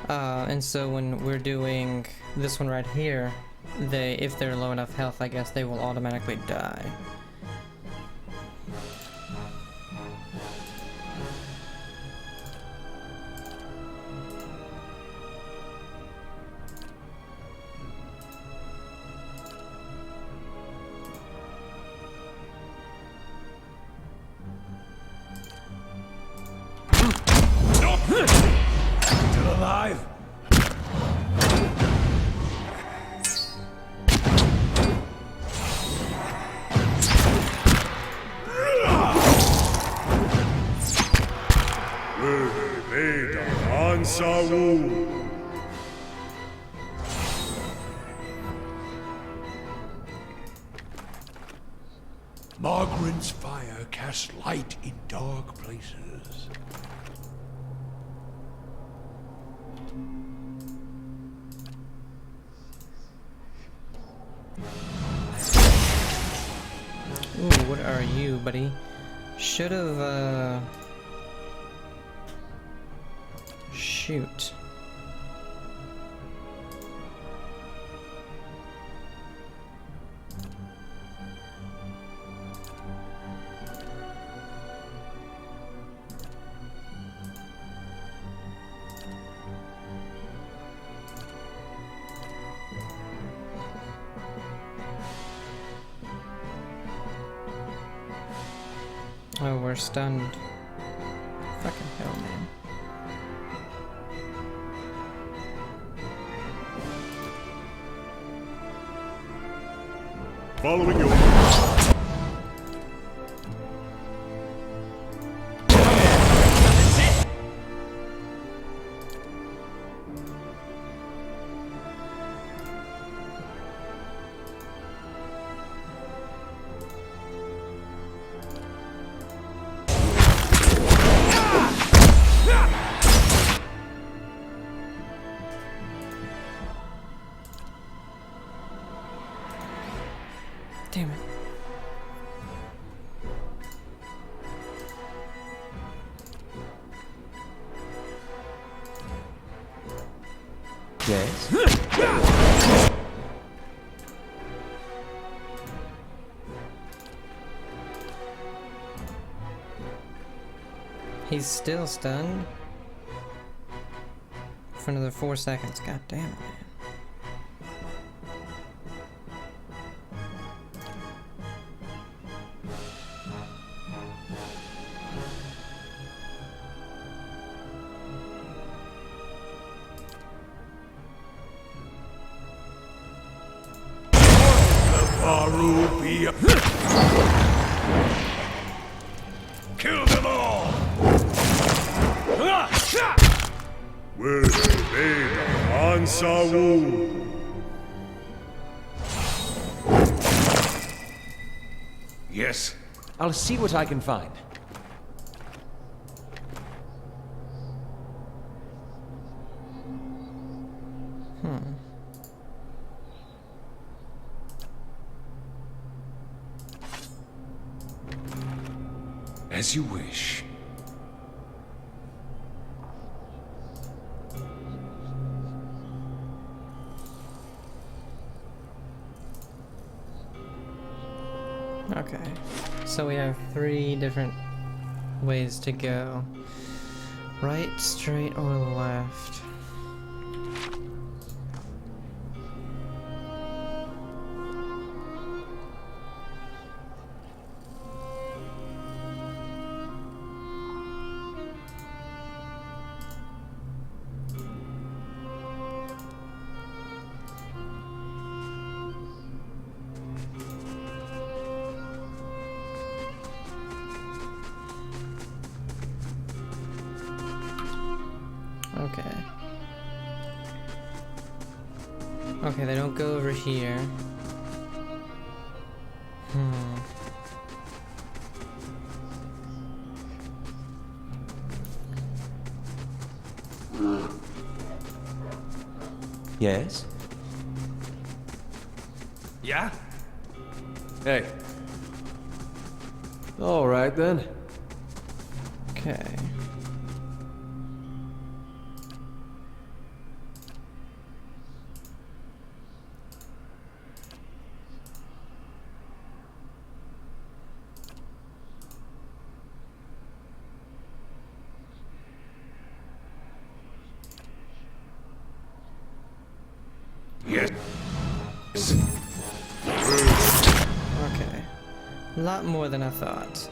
And so when we're doing this one right here, if they're low enough health, I guess they will automatically die. Still alive? Veda Ansawu. Margaren's fire casts light in dark places. Ooh, what are you, buddy? Should've, shoot. Oh, we're stunned. Fucking hell, man. Following your... Damn it. Yes? He's still stunned? For another 4 seconds. God damn it, man. Arubia. Kill them all! Where's Veda Ansawu? Yes. I'll see what I can find. As you wish. Okay. So we have 3 different ways to go. Right, straight, or left. Okay. Okay, they don't go over here. Yes? Yeah? Hey. All right, then. Okay. Yes. Okay. A lot more than I thought.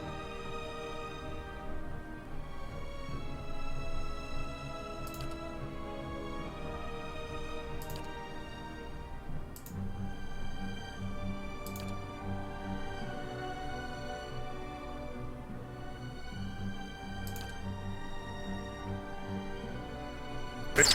Whoops.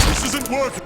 This isn't working!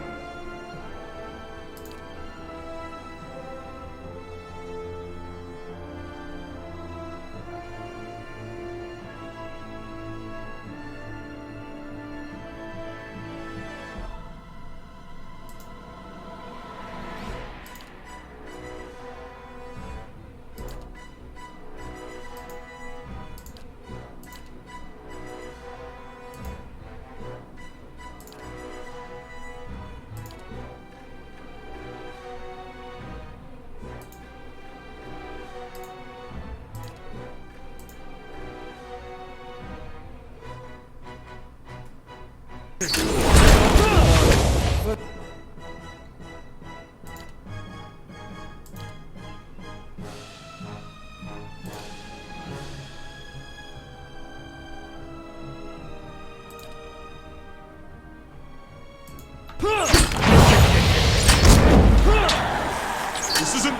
This isn't...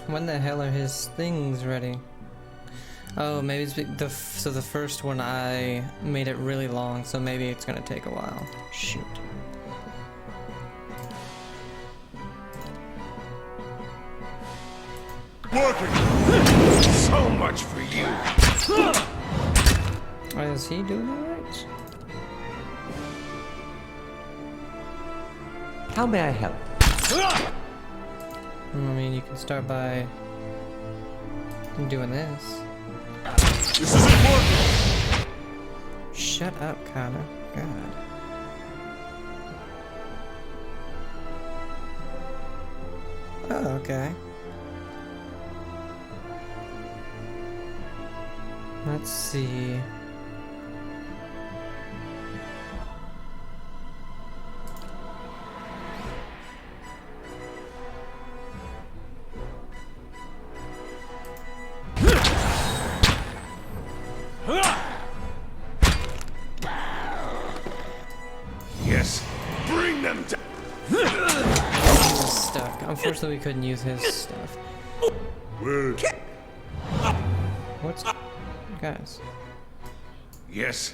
When the hell are his things ready? Oh, maybe it's so the first one I made it really long, so maybe it's gonna take a while. Shoot. working! So much for you! Is he doing it right? How may I help? I mean, you can start by doing this. This isn't working! Shut up, Connor. God. Oh, okay. Let's see. Yes, bring them down! Stuck. Unfortunately, we couldn't use his stuff. Where? What's... Guys. Yes.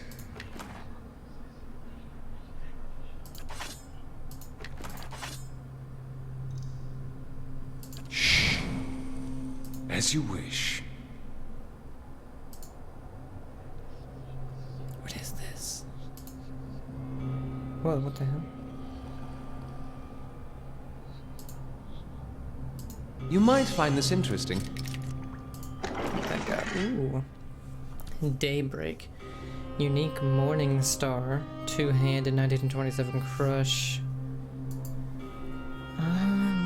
Shh. As you wish. What is this? Whoa, what the hell? You might find this interesting. Thank God. Ooh. Daybreak. Unique Morning Star. Two-handed 1927 Crush.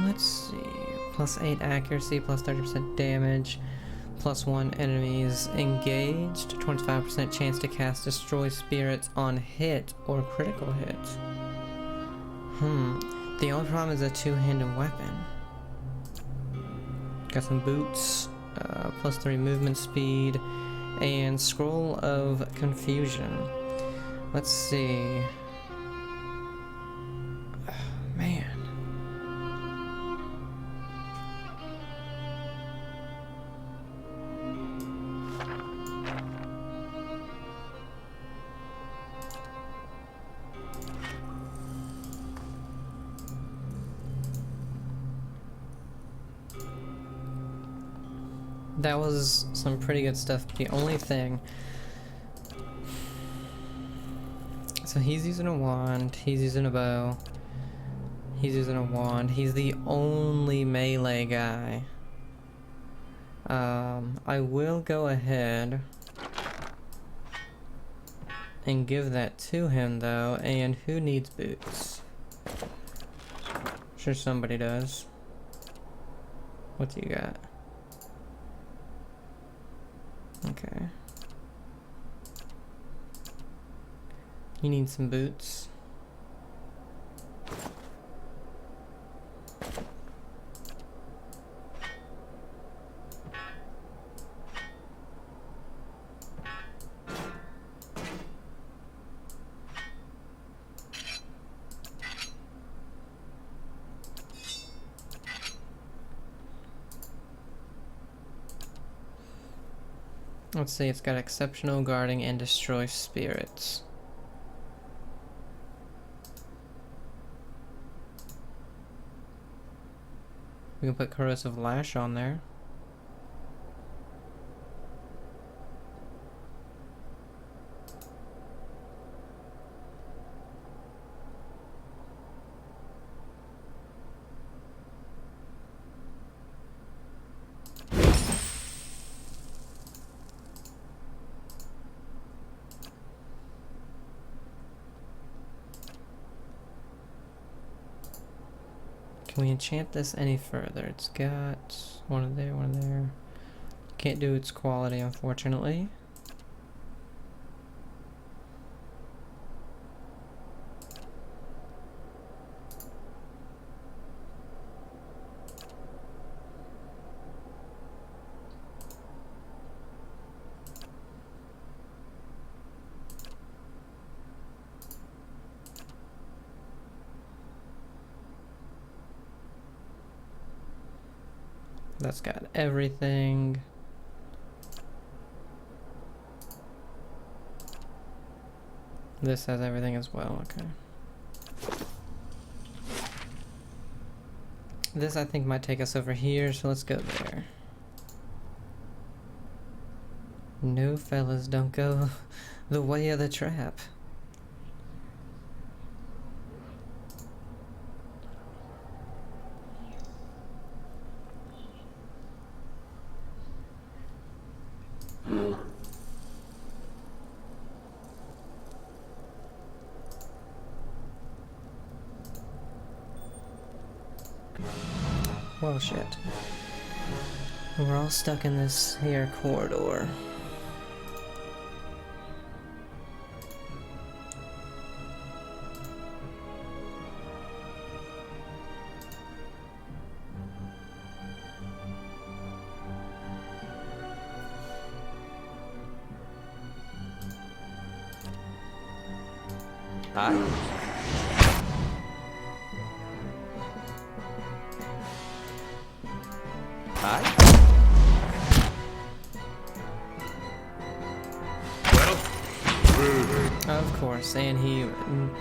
Let's see. Plus 8 accuracy, plus 30% damage. Plus 1 enemies engaged. 25% chance to cast Destroy Spirits on hit or critical hit. The only problem is a two-handed weapon. Got some boots. Plus 3 movement speed. And Scroll of Confusion. Let's see. Man. That was some pretty good stuff. The only thing... So he's using a wand, he's using a bow, he's using a wand, he's the only melee guy. I will go ahead and give that to him though, and who needs boots? Sure somebody does. What do you got? Okay. He needs some boots. Let's see, it's got exceptional guarding and destroy spirits. We can put corrosive lash on there. Can we enchant this any further? It's got one there, one there. Can't do its quality, unfortunately. That's got everything. This has everything as well, okay. This I think might take us over here, so let's go there. No fellas, don't go the way of the trap. Well, shit. We're all stuck in this here corridor. Hi. Of course, and he... I'm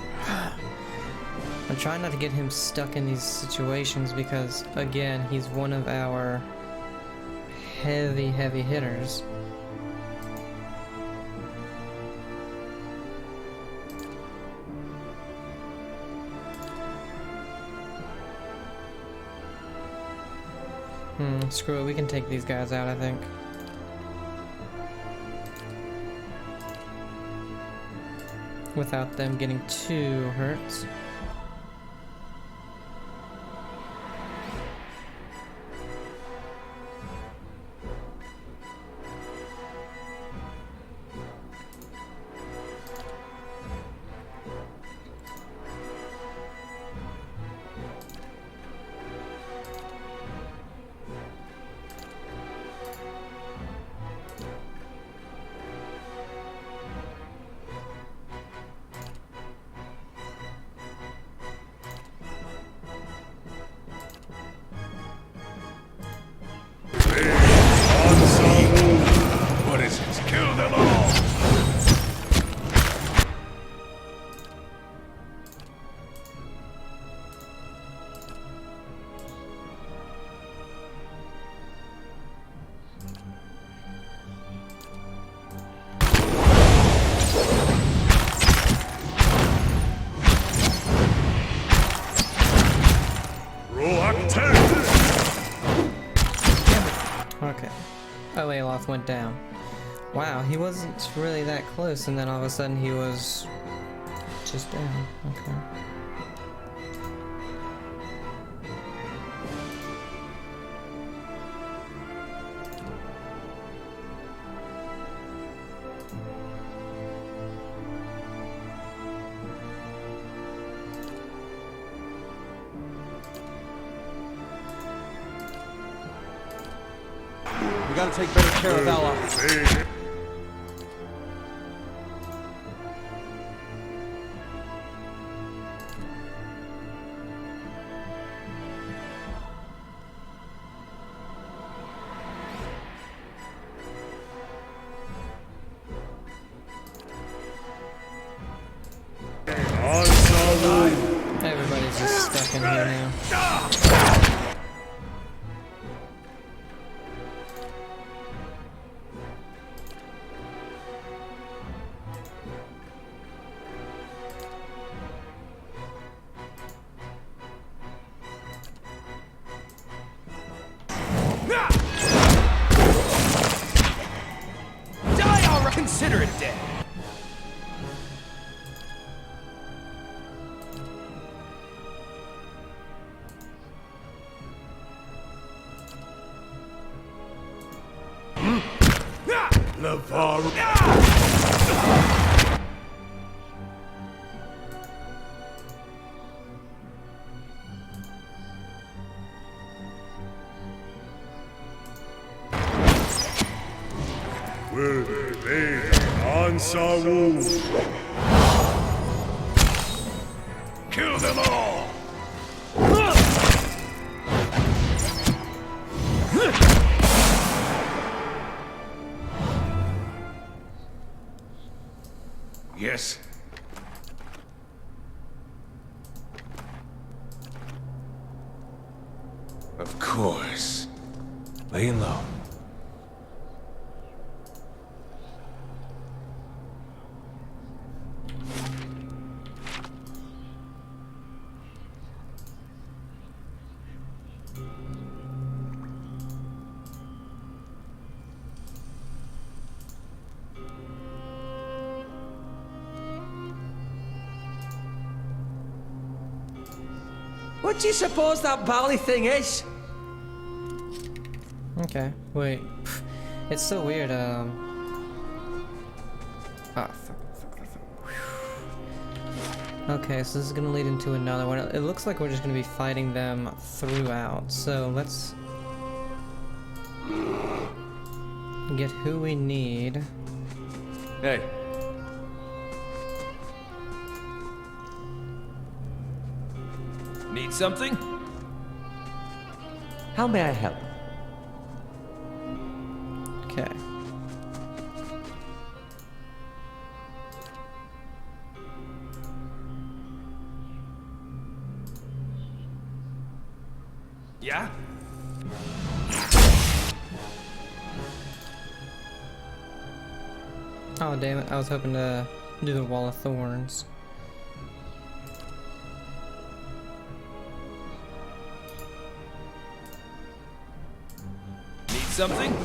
trying not to get him stuck in these situations because, again, he's one of our heavy hitters. Screw it, we can take these guys out, I think. Without them getting too hurt. What is it? Kill them all! Okay. Oh, Aloth went down. Wow, he wasn't really that close, and then all of a sudden he was just down. Okay. gotta take better care of Alof. Everybody's just stuck in here now. Die already! Consider it dead. Will they answer Wu? Kill them all! Yes. Of course. Laying low. What do you suppose that bally thing is? Okay, wait. It's so weird, Ah, fuck. Okay, so this is gonna lead into another one. It looks like we're just gonna be fighting them throughout, so let's get who we need. Hey. Need something? How may I help? Okay. Yeah? Oh, damn it. I was hoping to do the Wall of Thorns. Need something?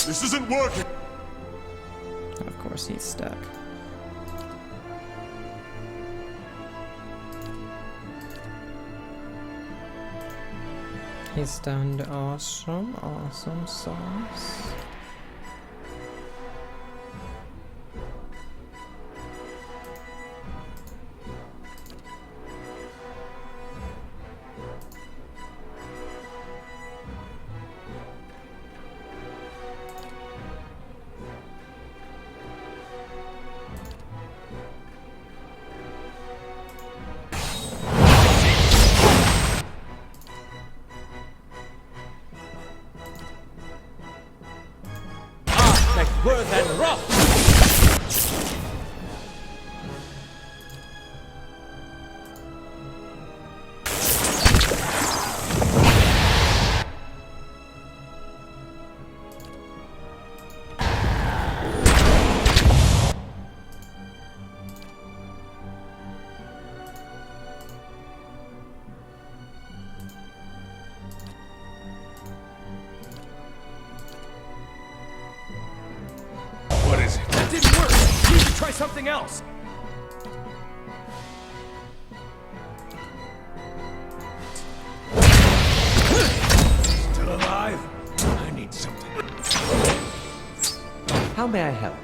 This isn't working! Of course, he's stuck. He's stunned. Awesome, awesome sauce. something else! Still alive? I need something. How may I help?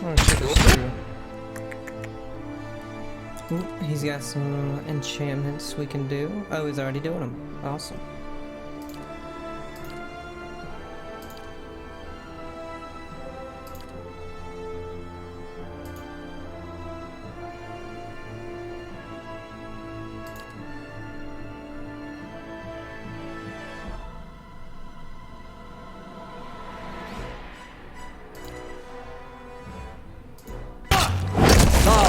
Oh, shit, it's true. Ooh, he's got some enchantments we can do. Oh, he's already doing them. Awesome.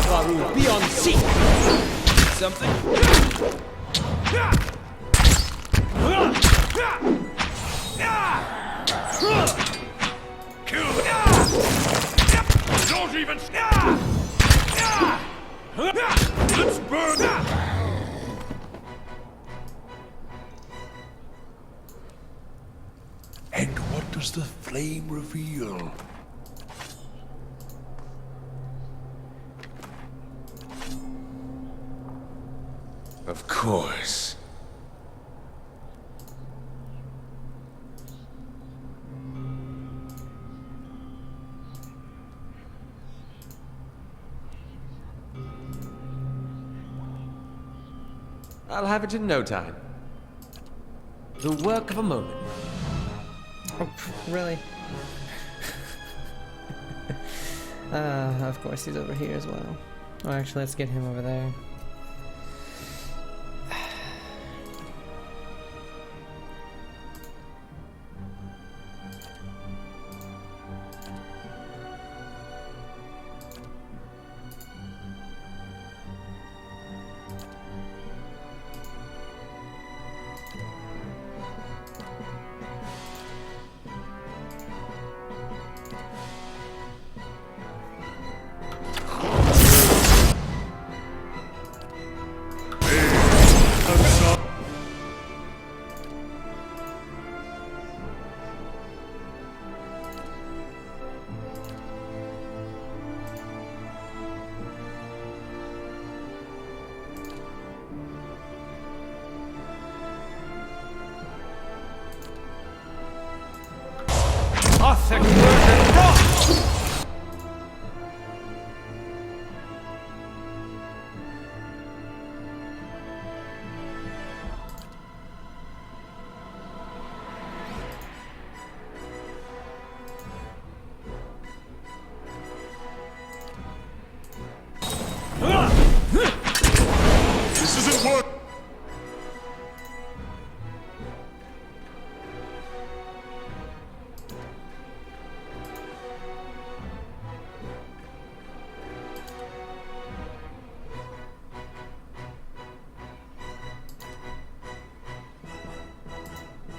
Varu, be on seat! Something? Don't even... Let's burn it! And what does the flame reveal? Of course. I'll have it in no time. The work of a moment. Oh, really? Of course he's over here as well. Oh, actually, let's get him over there. This isn't work!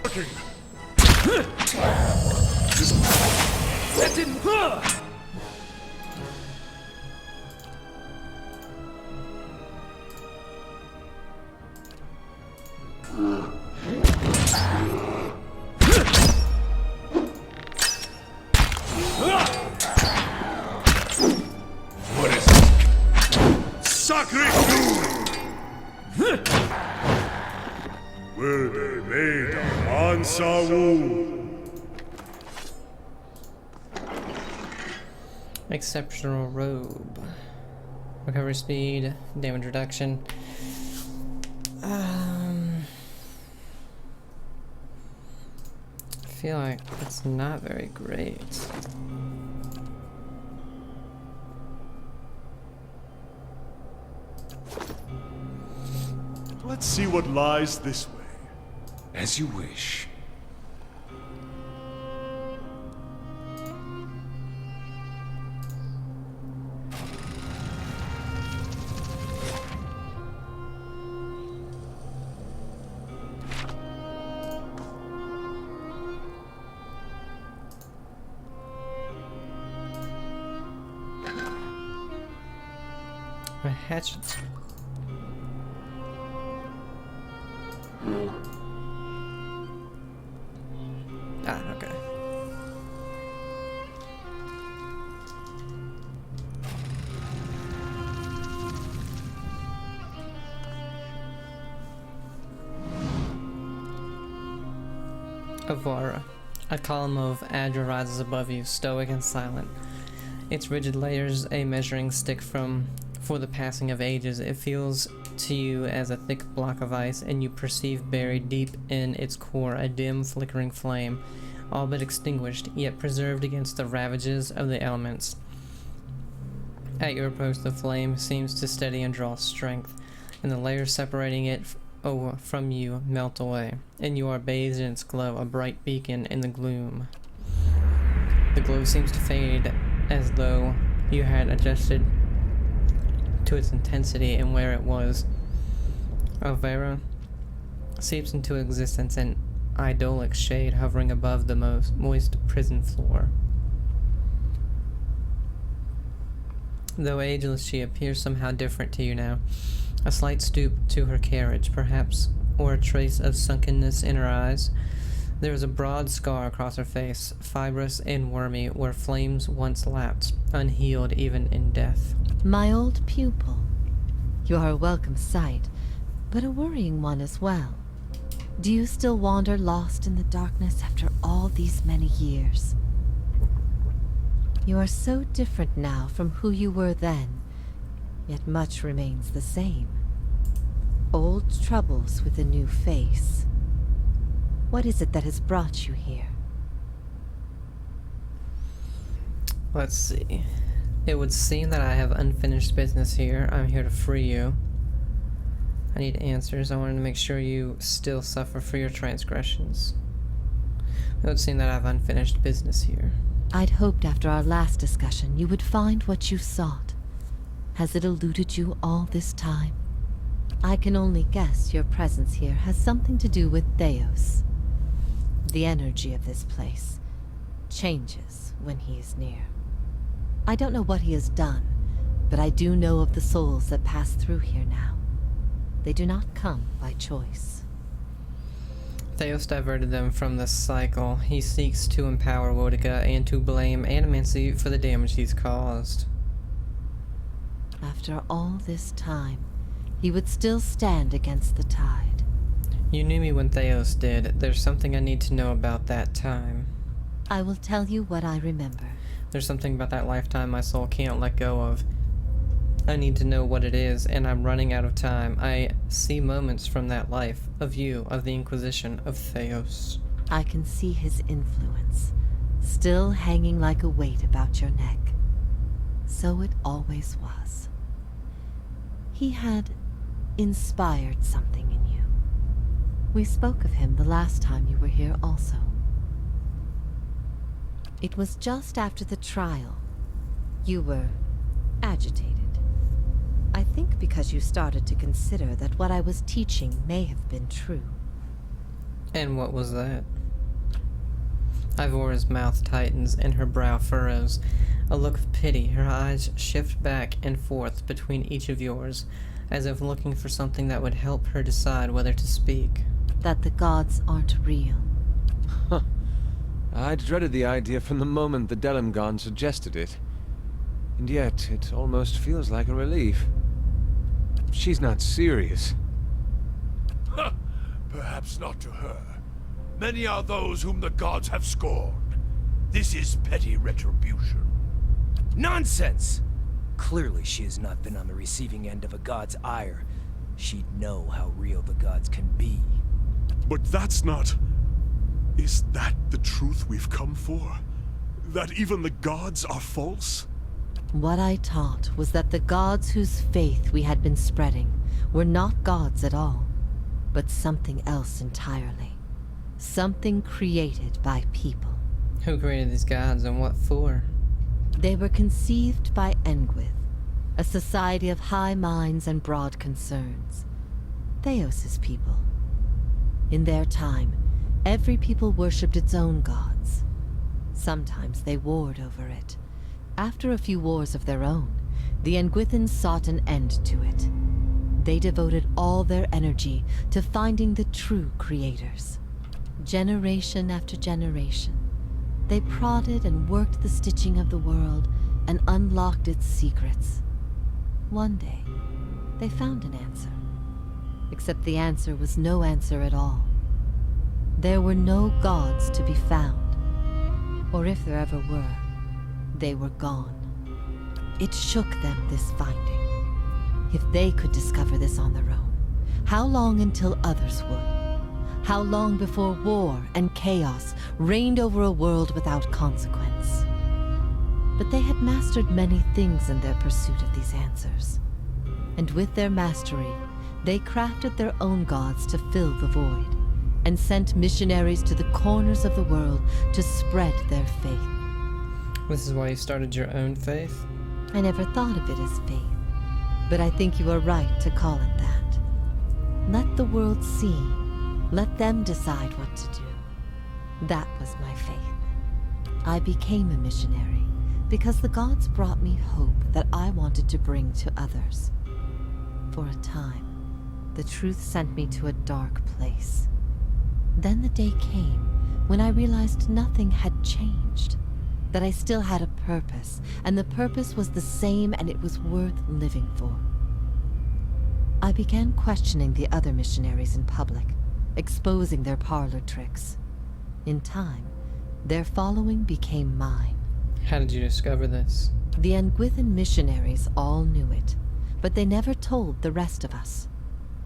Working! That didn't... What is it? Sacre Werde Veda Ansawu. Exceptional robe. Recovery speed, damage reduction. I feel like it's not very great. Let's see what lies this way. As you wish. A hatchet. Ah, okay. Avara. A column of Adra rises above you, stoic and silent. Its rigid layers a measuring stick for the passing of ages. It feels to you as a thick block of ice, and you perceive buried deep in its core a dim, flickering flame, all but extinguished, yet preserved against the ravages of the elements. At your approach, the flame seems to steady and draw strength, and the layers separating it from you melt away, and you are bathed in its glow, a bright beacon in the gloom. The glow seems to fade as though you had adjusted to its intensity and where it was. Avara seeps into existence, an idyllic shade hovering above the moist prison floor. Though ageless, she appears somehow different to you now. A slight stoop to her carriage, perhaps, or a trace of sunkenness in her eyes. There is a broad scar across her face, fibrous and wormy, where flames once lapped, unhealed even in death. My old pupil. You are a welcome sight, but a worrying one as well. Do you still wander lost in the darkness after all these many years? You are so different now from who you were then, yet much remains the same. Old troubles with a new face. What is it that has brought you here? Let's see. It would seem that I have unfinished business here. I'm here to free you. I need answers. I wanted to make sure you still suffer for your transgressions. It would seem that I have unfinished business here. I'd hoped after our last discussion you would find what you sought. Has it eluded you all this time? I can only guess your presence here has something to do with Theos. The energy of this place changes when he is near. I don't know what he has done, but I do know of the souls that pass through here now. They do not come by choice. Theos diverted them from the cycle. He seeks to empower Wodica and to blame Animancy for the damage he's caused. After all this time, he would still stand against the tide. You knew me when Theos did. There's something I need to know about that time. I will tell you what I remember. There's something about that lifetime my soul can't let go of. I need to know what it is, and I'm running out of time. I see moments from that life, of you, of the Inquisition, of Theos. I can see his influence, still hanging like a weight about your neck. So it always was. He had inspired something in you. We spoke of him the last time you were here also. It was just after the trial. You were agitated. I think because you started to consider that what I was teaching may have been true. And what was that? Ivora's mouth tightens and her brow furrows. A look of pity, her eyes shift back and forth between each of yours, as if looking for something that would help her decide whether to speak. That the gods aren't real. Huh. I'd dreaded the idea from the moment the Delimgon suggested it. And yet, it almost feels like a relief. She's not serious. Perhaps not to her. Many are those whom the gods have scorned. This is petty retribution. Nonsense! Clearly she has not been on the receiving end of a god's ire. She'd know how real the gods can be. But that's not... Is that the truth we've come for? That even the gods are false? What I taught was that the gods whose faith we had been spreading were not gods at all, but something else entirely. Something created by people. Who created these gods and what for? They were conceived by Engwyth, a society of high minds and broad concerns. Theos' people. In their time, every people worshipped its own gods. Sometimes they warred over it. After a few wars of their own, the Engwythans sought an end to it. They devoted all their energy to finding the true creators. Generation after generation, they prodded and worked the stitching of the world and unlocked its secrets. One day, they found an answer. Except the answer was no answer at all. There were no gods to be found. Or if there ever were, they were gone. It shook them, this finding. If they could discover this on their own, how long until others would? How long before war and chaos reigned over a world without consequence? But they had mastered many things in their pursuit of these answers. And with their mastery, they crafted their own gods to fill the void, and sent missionaries to the corners of the world to spread their faith. This is why you started your own faith? I never thought of it as faith, but I think you are right to call it that. Let the world see. Let them decide what to do. That was my faith. I became a missionary because the gods brought me hope that I wanted to bring to others. For a time, the truth sent me to a dark place. Then the day came when I realized nothing had changed, that I still had a purpose, and the purpose was the same and it was worth living for. I began questioning the other missionaries in public, exposing their parlor tricks. In time, their following became mine. How did you discover this? The Anguithan missionaries all knew it, but they never told the rest of us.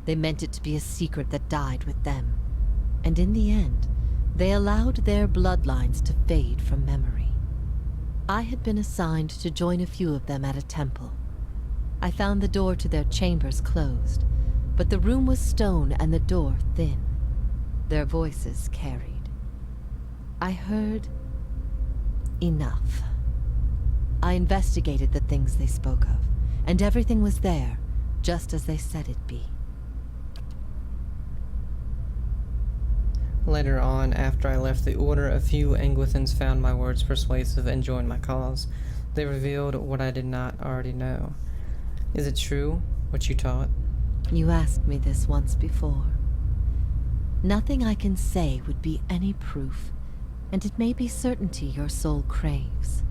They meant it to be a secret that died with them. And in the end, they allowed their bloodlines to fade from memory. I had been assigned to join a few of them at a temple. I found the door to their chambers closed, but the room was stone and the door thin. Their voices carried. I heard enough. I investigated the things they spoke of, and everything was there, just as they said it'd be. Later on, after I left the Order, a few Anguithans found my words persuasive and joined my cause. They revealed what I did not already know. Is it true, what you taught? You asked me this once before. Nothing I can say would be any proof, and it may be certainty your soul craves.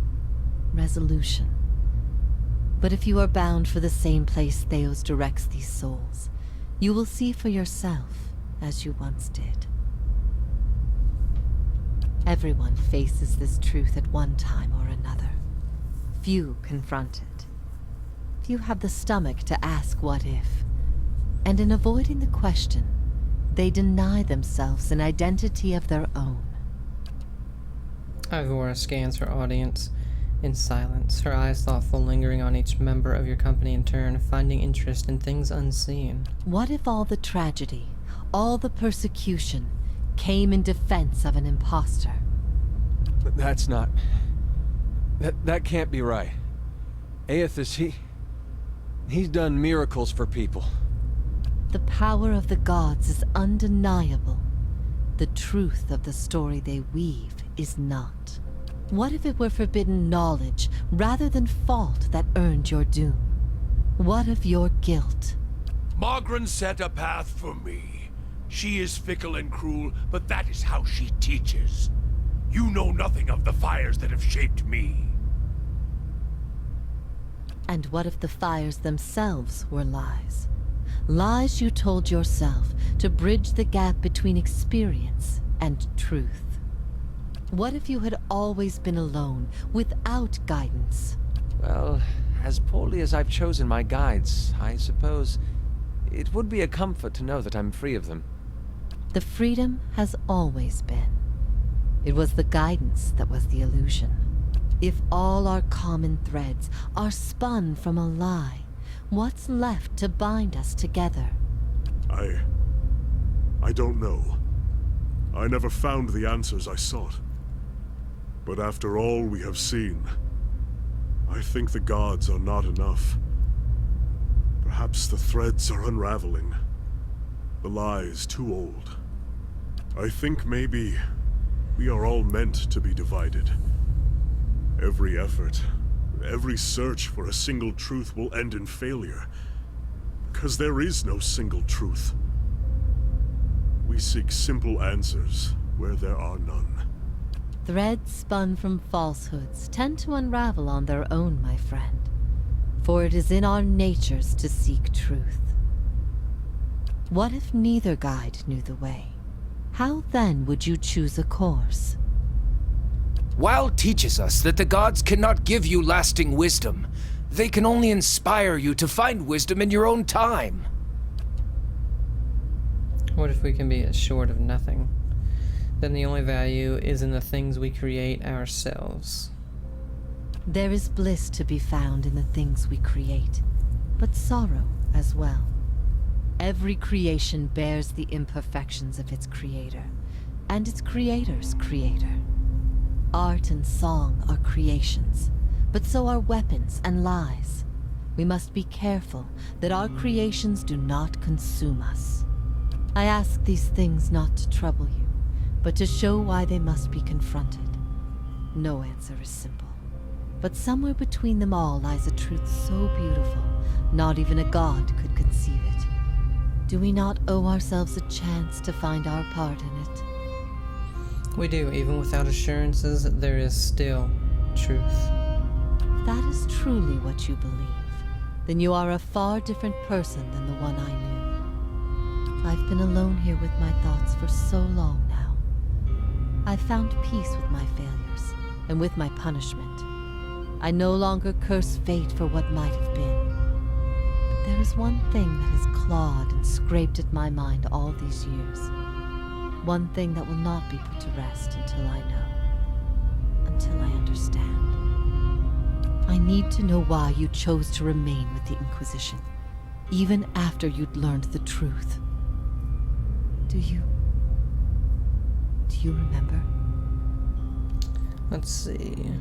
Resolution. But if you are bound for the same place Theos directs these souls, you will see for yourself, as you once did. Everyone faces this truth at one time or another. Few confront it. Few have the stomach to ask what if. And in avoiding the question, they deny themselves an identity of their own. Ivora scans her audience in silence, her eyes thoughtful, lingering on each member of your company in turn, finding interest in things unseen. What if all the tragedy, all the persecution, came in defense of an imposter? That's not... That can't be right. Aethys, he's done miracles for people. The power of the gods is undeniable. The truth of the story they weave is not. What if it were forbidden knowledge rather than fault that earned your doom? What of your guilt? Margren set a path for me. She is fickle and cruel, but that is how she teaches. You know nothing of the fires that have shaped me. And what if the fires themselves were lies? Lies you told yourself to bridge the gap between experience and truth. What if you had always been alone, without guidance? Well, as poorly as I've chosen my guides, I suppose it would be a comfort to know that I'm free of them. The freedom has always been. It was the guidance that was the illusion. If all our common threads are spun from a lie, what's left to bind us together? I don't know. I never found the answers I sought. But after all we have seen, I think the gods are not enough. Perhaps the threads are unraveling. The lies too old. I think maybe we are all meant to be divided. Every effort, every search for a single truth will end in failure. Because there is no single truth. We seek simple answers where there are none. Threads spun from falsehoods tend to unravel on their own, my friend. For it is in our natures to seek truth. What if neither guide knew the way? How then would you choose a course? Wal teaches us that the gods cannot give you lasting wisdom. They can only inspire you to find wisdom in your own time. What if we can be assured of nothing? Then the only value is in the things we create ourselves. There is bliss to be found in the things we create, but sorrow as well. Every creation bears the imperfections of its creator, and its creator's creator. Art and song are creations, but so are weapons and lies. We must be careful that our creations do not consume us. I ask these things not to trouble you, but to show why they must be confronted. No answer is simple, but somewhere between them all lies a truth so beautiful, not even a god could conceive it. Do we not owe ourselves a chance to find our part in it? We do. Even without assurances, there is still truth. If that is truly what you believe, then you are a far different person than the one I knew. I've been alone here with my thoughts for so long now. I've found peace with my failures, and with my punishment. I no longer curse fate for what might have been. But there is one thing that has clawed and scraped at my mind all these years. One thing that will not be put to rest until I know. Until I understand. I need to know why you chose to remain with the Inquisition, even after you'd learned the truth. Do you remember? Let's see.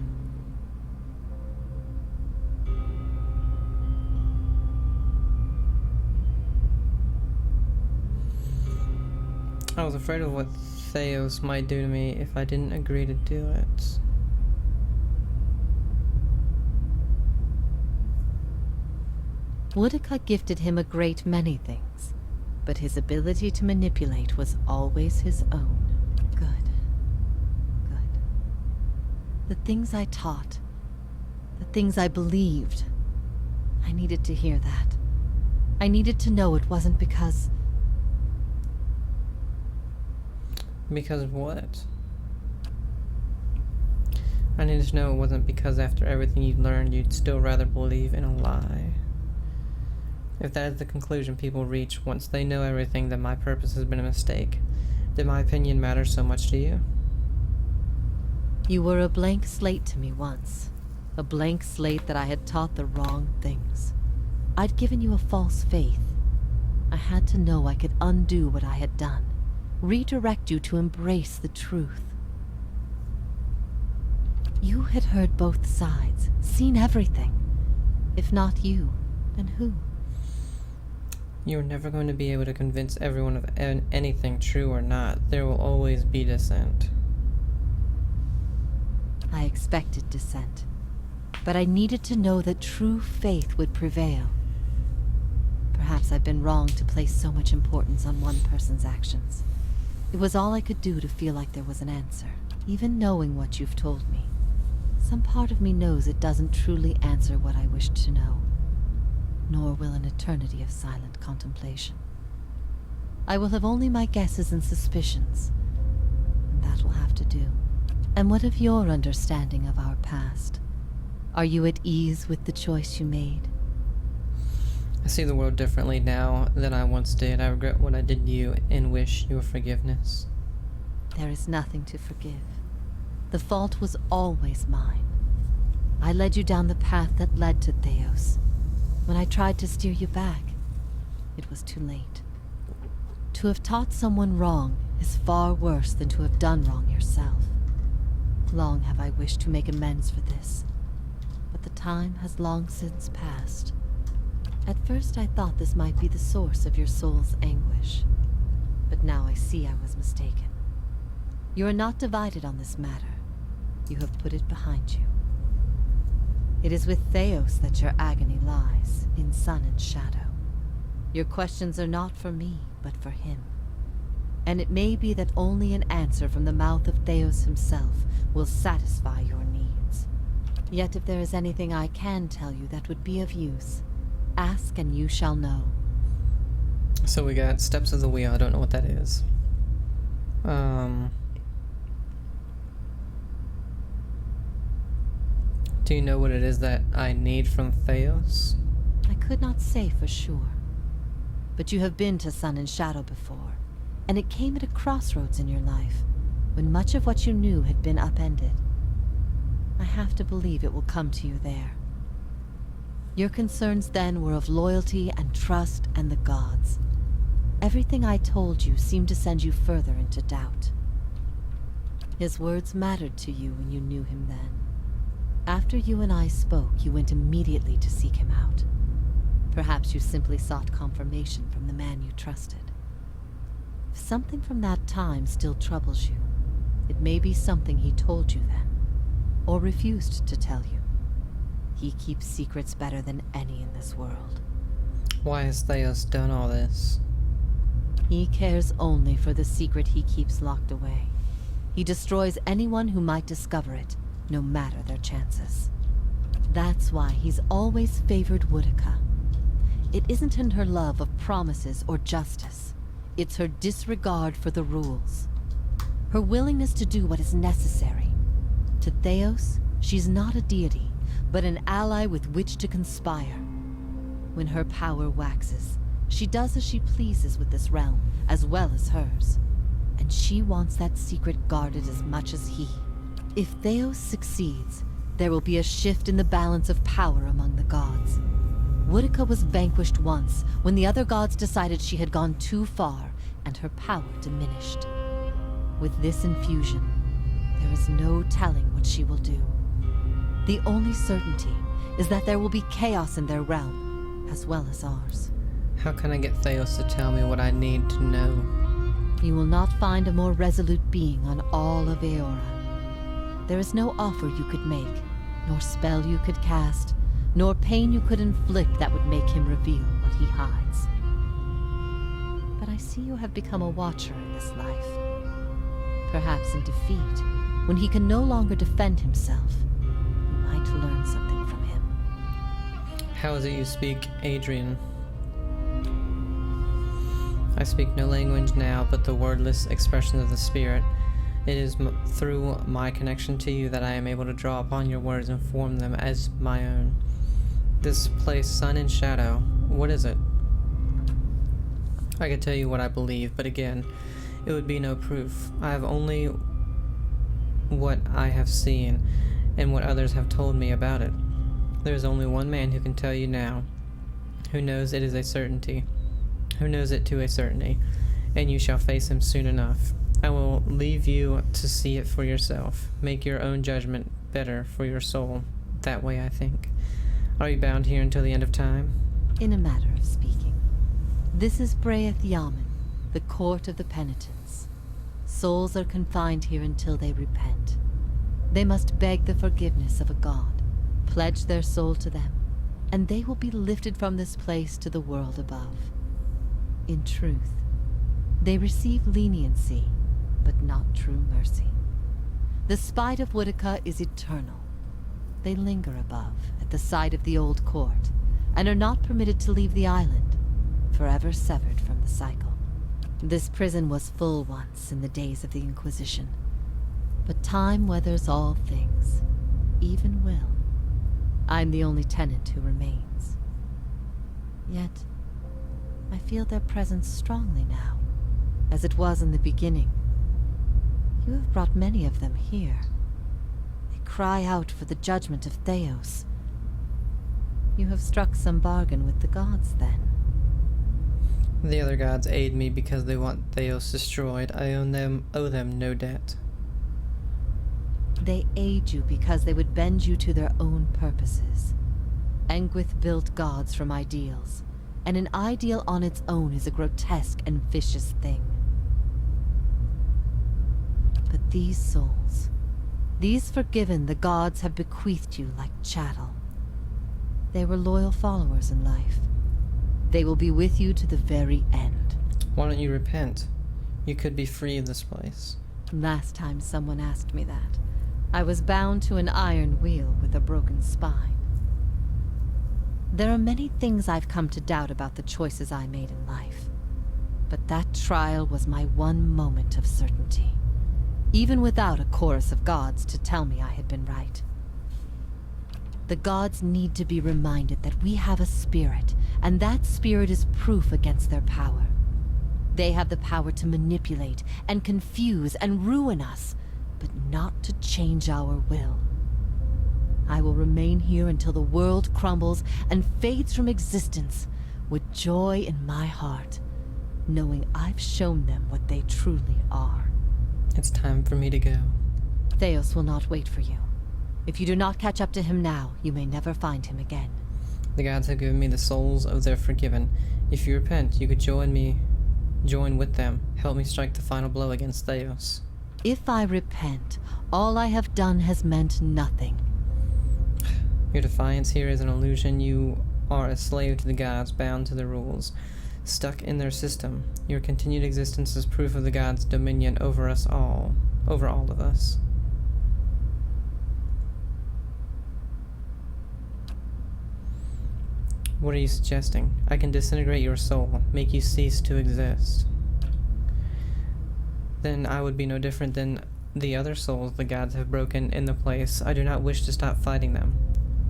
I was afraid of what Theos might do to me if I didn't agree to do it. Boudica gifted him a great many things, but his ability to manipulate was always his own. Good. Good. The things I taught, the things I believed, I needed to hear that. I needed to know it wasn't because... Because of what? I needed to know it wasn't because after everything you'd learned, you'd still rather believe in a lie. If that is the conclusion people reach once they know everything, that my purpose has been a mistake, did my opinion matter so much to you? You were a blank slate to me once. A blank slate that I had taught the wrong things. I'd given you a false faith. I had to know I could undo what I had done. Redirect you to embrace the truth. You had heard both sides, seen everything. If not you, then who? You're never going to be able to convince everyone of anything, true or not. There will always be dissent. I expected dissent, but I needed to know that true faith would prevail. Perhaps I've been wrong to place so much importance on one person's actions. It was all I could do to feel like there was an answer, even knowing what you've told me. Some part of me knows it doesn't truly answer what I wished to know, nor will an eternity of silent contemplation. I will have only my guesses and suspicions, and that will have to do. And what of your understanding of our past? Are you at ease with the choice you made? I see the world differently now than I once did. I regret what I did to you and wish your forgiveness. There is nothing to forgive. The fault was always mine. I led you down the path that led to Theos. When I tried to steer you back, it was too late. To have taught someone wrong is far worse than to have done wrong yourself. Long have I wished to make amends for this, but the time has long since passed. At first I thought this might be the source of your soul's anguish, but now I see I was mistaken. You are not divided on this matter. You have put it behind you. It is with Theos that your agony lies, in sun and shadow. Your questions are not for me, but for him. And it may be that only an answer from the mouth of Theos himself will satisfy your needs. Yet if there is anything I can tell you that would be of use, ask and you shall know. So we got Steps of the Wheel. I don't know what that is. Do you know what it is that I need from Theos? I could not say for sure. But you have been to Sun and Shadow before, and it came at a crossroads in your life, when much of what you knew had been upended. I have to believe it will come to you there. Your concerns then were of loyalty and trust and the gods. Everything I told you seemed to send you further into doubt. His words mattered to you when you knew him then. After you and I spoke, you went immediately to seek him out. Perhaps you simply sought confirmation from the man you trusted. If something from that time still troubles you, it may be something he told you then, or refused to tell you. He keeps secrets better than any in this world. Why has Theos done all this? He cares only for the secret he keeps locked away. He destroys anyone who might discover it, no matter their chances. That's why he's always favored Woedica. It isn't in her love of promises or justice. It's her disregard for the rules. Her willingness to do what is necessary. To Theos, she's not a deity, but an ally with which to conspire. When her power waxes, she does as she pleases with this realm, as well as hers. And she wants that secret guarded as much as he. If Theos succeeds, there will be a shift in the balance of power among the gods. Woedica was vanquished once, when the other gods decided she had gone too far, and her power diminished. With this infusion, there is no telling what she will do. The only certainty is that there will be chaos in their realm, as well as ours. How can I get Theos to tell me what I need to know? You will not find a more resolute being on all of Eora. There is no offer you could make, nor spell you could cast, nor pain you could inflict that would make him reveal what he hides. But I see you have become a watcher in this life. Perhaps in defeat, when he can no longer defend himself, you might learn something from him. How is it you speak, Adrian? I speak no language now but the wordless expression of the spirit. It is through my connection to you that I am able to draw upon your words and form them as my own. This place, Sun and Shadow, what is it? I could tell you what I believe, but again, it would be no proof. I have only what I have seen and what others have told me about it. There is only one man who can tell you now, who knows it is a certainty, who knows it to a certainty, and you shall face him soon enough. I will leave you to see it for yourself. Make your own judgment better for your soul. That way, I think. Are you bound here until the end of time? In a matter of speaking. This is Braeth Yamen, the court of the penitents. Souls are confined here until they repent. They must beg the forgiveness of a god, pledge their soul to them, and they will be lifted from this place to the world above. In truth, they receive leniency, but not true mercy. The spite of Woedica is eternal. They linger above, at the site of the old court, and are not permitted to leave the island, forever severed from the cycle. This prison was full once in the days of the Inquisition, but time weathers all things, even will. I'm the only tenant who remains. Yet, I feel their presence strongly now, as it was in the beginning. You have brought many of them here. They cry out for the judgment of Theos. You have struck some bargain with the gods, then. The other gods aid me because they want Theos destroyed. I owe them no debt. They aid you because they would bend you to their own purposes. Engwith built gods from ideals, and an ideal on its own is a grotesque and vicious thing. But these souls, these forgiven the gods have bequeathed you like chattel. They were loyal followers in life. They will be with you to the very end. Why don't you repent? You could be free of this place. Last time someone asked me that, I was bound to an iron wheel with a broken spine. There are many things I've come to doubt about the choices I made in life. But that trial was my one moment of certainty. Even without a chorus of gods to tell me I had been right. The gods need to be reminded that we have a spirit, and that spirit is proof against their power. They have the power to manipulate and confuse and ruin us, but not to change our will. I will remain here until the world crumbles and fades from existence, with joy in my heart, knowing I've shown them what they truly are. It's time for me to go. Theos will not wait for you. If you do not catch up to him now, you may never find him again. The gods have given me the souls of their forgiven. If you repent, you could join with them. Help me strike the final blow against Theos. If I repent, all I have done has meant nothing. Your defiance here is an illusion. You are a slave to the gods, bound to their rules, stuck in their system. Your continued existence is proof of the gods' dominion over us all, over all of us. What are you suggesting? I can disintegrate your soul, make you cease to exist. Then I would be no different than the other souls the gods have broken in the place. I do not wish to stop fighting them.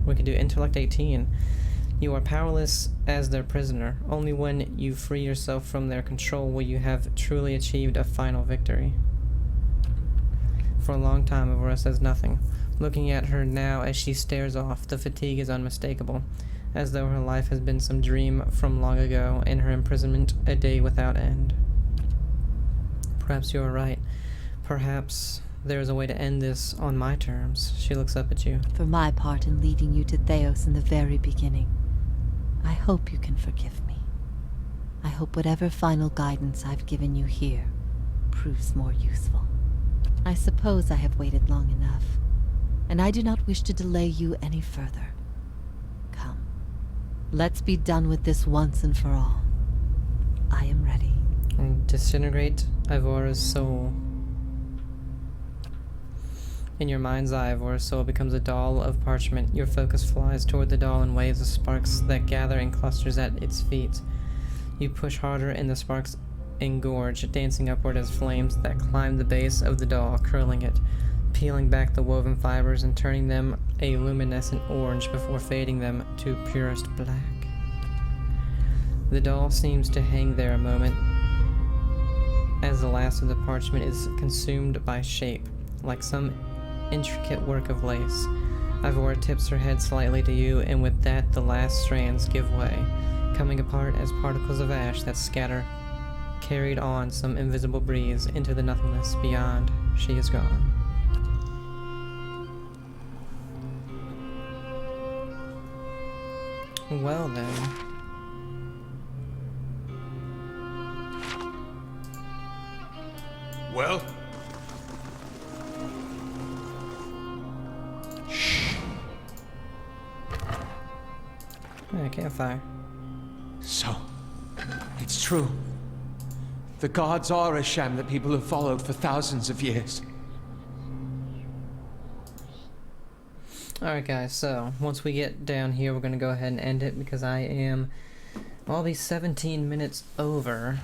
We can do Intellect 18. You are powerless as their prisoner. Only when you free yourself from their control will you have truly achieved a final victory. For a long time, Evora says nothing. Looking at her now as she stares off, the fatigue is unmistakable, as though her life has been some dream from long ago, and her imprisonment a day without end. Perhaps you are right. Perhaps there is a way to end this on my terms. She looks up at you. For my part in leading you to Theos in the very beginning, I hope you can forgive me. I hope whatever final guidance I've given you here proves more useful. I suppose I have waited long enough, and I do not wish to delay you any further. Come, let's be done with this once and for all. I am ready. And disintegrate Evora's soul. In your mind's eye, Evora's soul becomes a doll of parchment. Your focus flies toward the doll in waves of sparks that gather in clusters at its feet. You push harder and the sparks engorge, dancing upward as flames that climb the base of the doll, curling it, peeling back the woven fibers and turning them a luminescent orange before fading them to purest black. The doll seems to hang there a moment as the last of the parchment is consumed by shape, like some intricate work of lace. Evora tips her head slightly to you, and with that the last strands give way, coming apart as particles of ash that scatter, carried on some invisible breeze into the nothingness beyond. She is gone. Well then. Well? Yeah, campfire. So, it's true. The gods are a sham that people have followed for thousands of years. Alright guys, so once we get down here we're gonna go ahead and end it because I'll be 17 minutes over.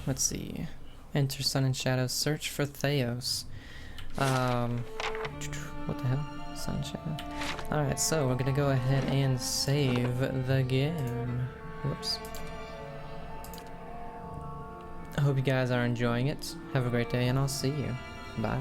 Let's see. Enter Sun and Shadows, search for Theos. What the hell? Sun and Shadow. Alright, so we're gonna go ahead and save the game. Whoops. I hope you guys are enjoying it. Have a great day and I'll see you. Bye.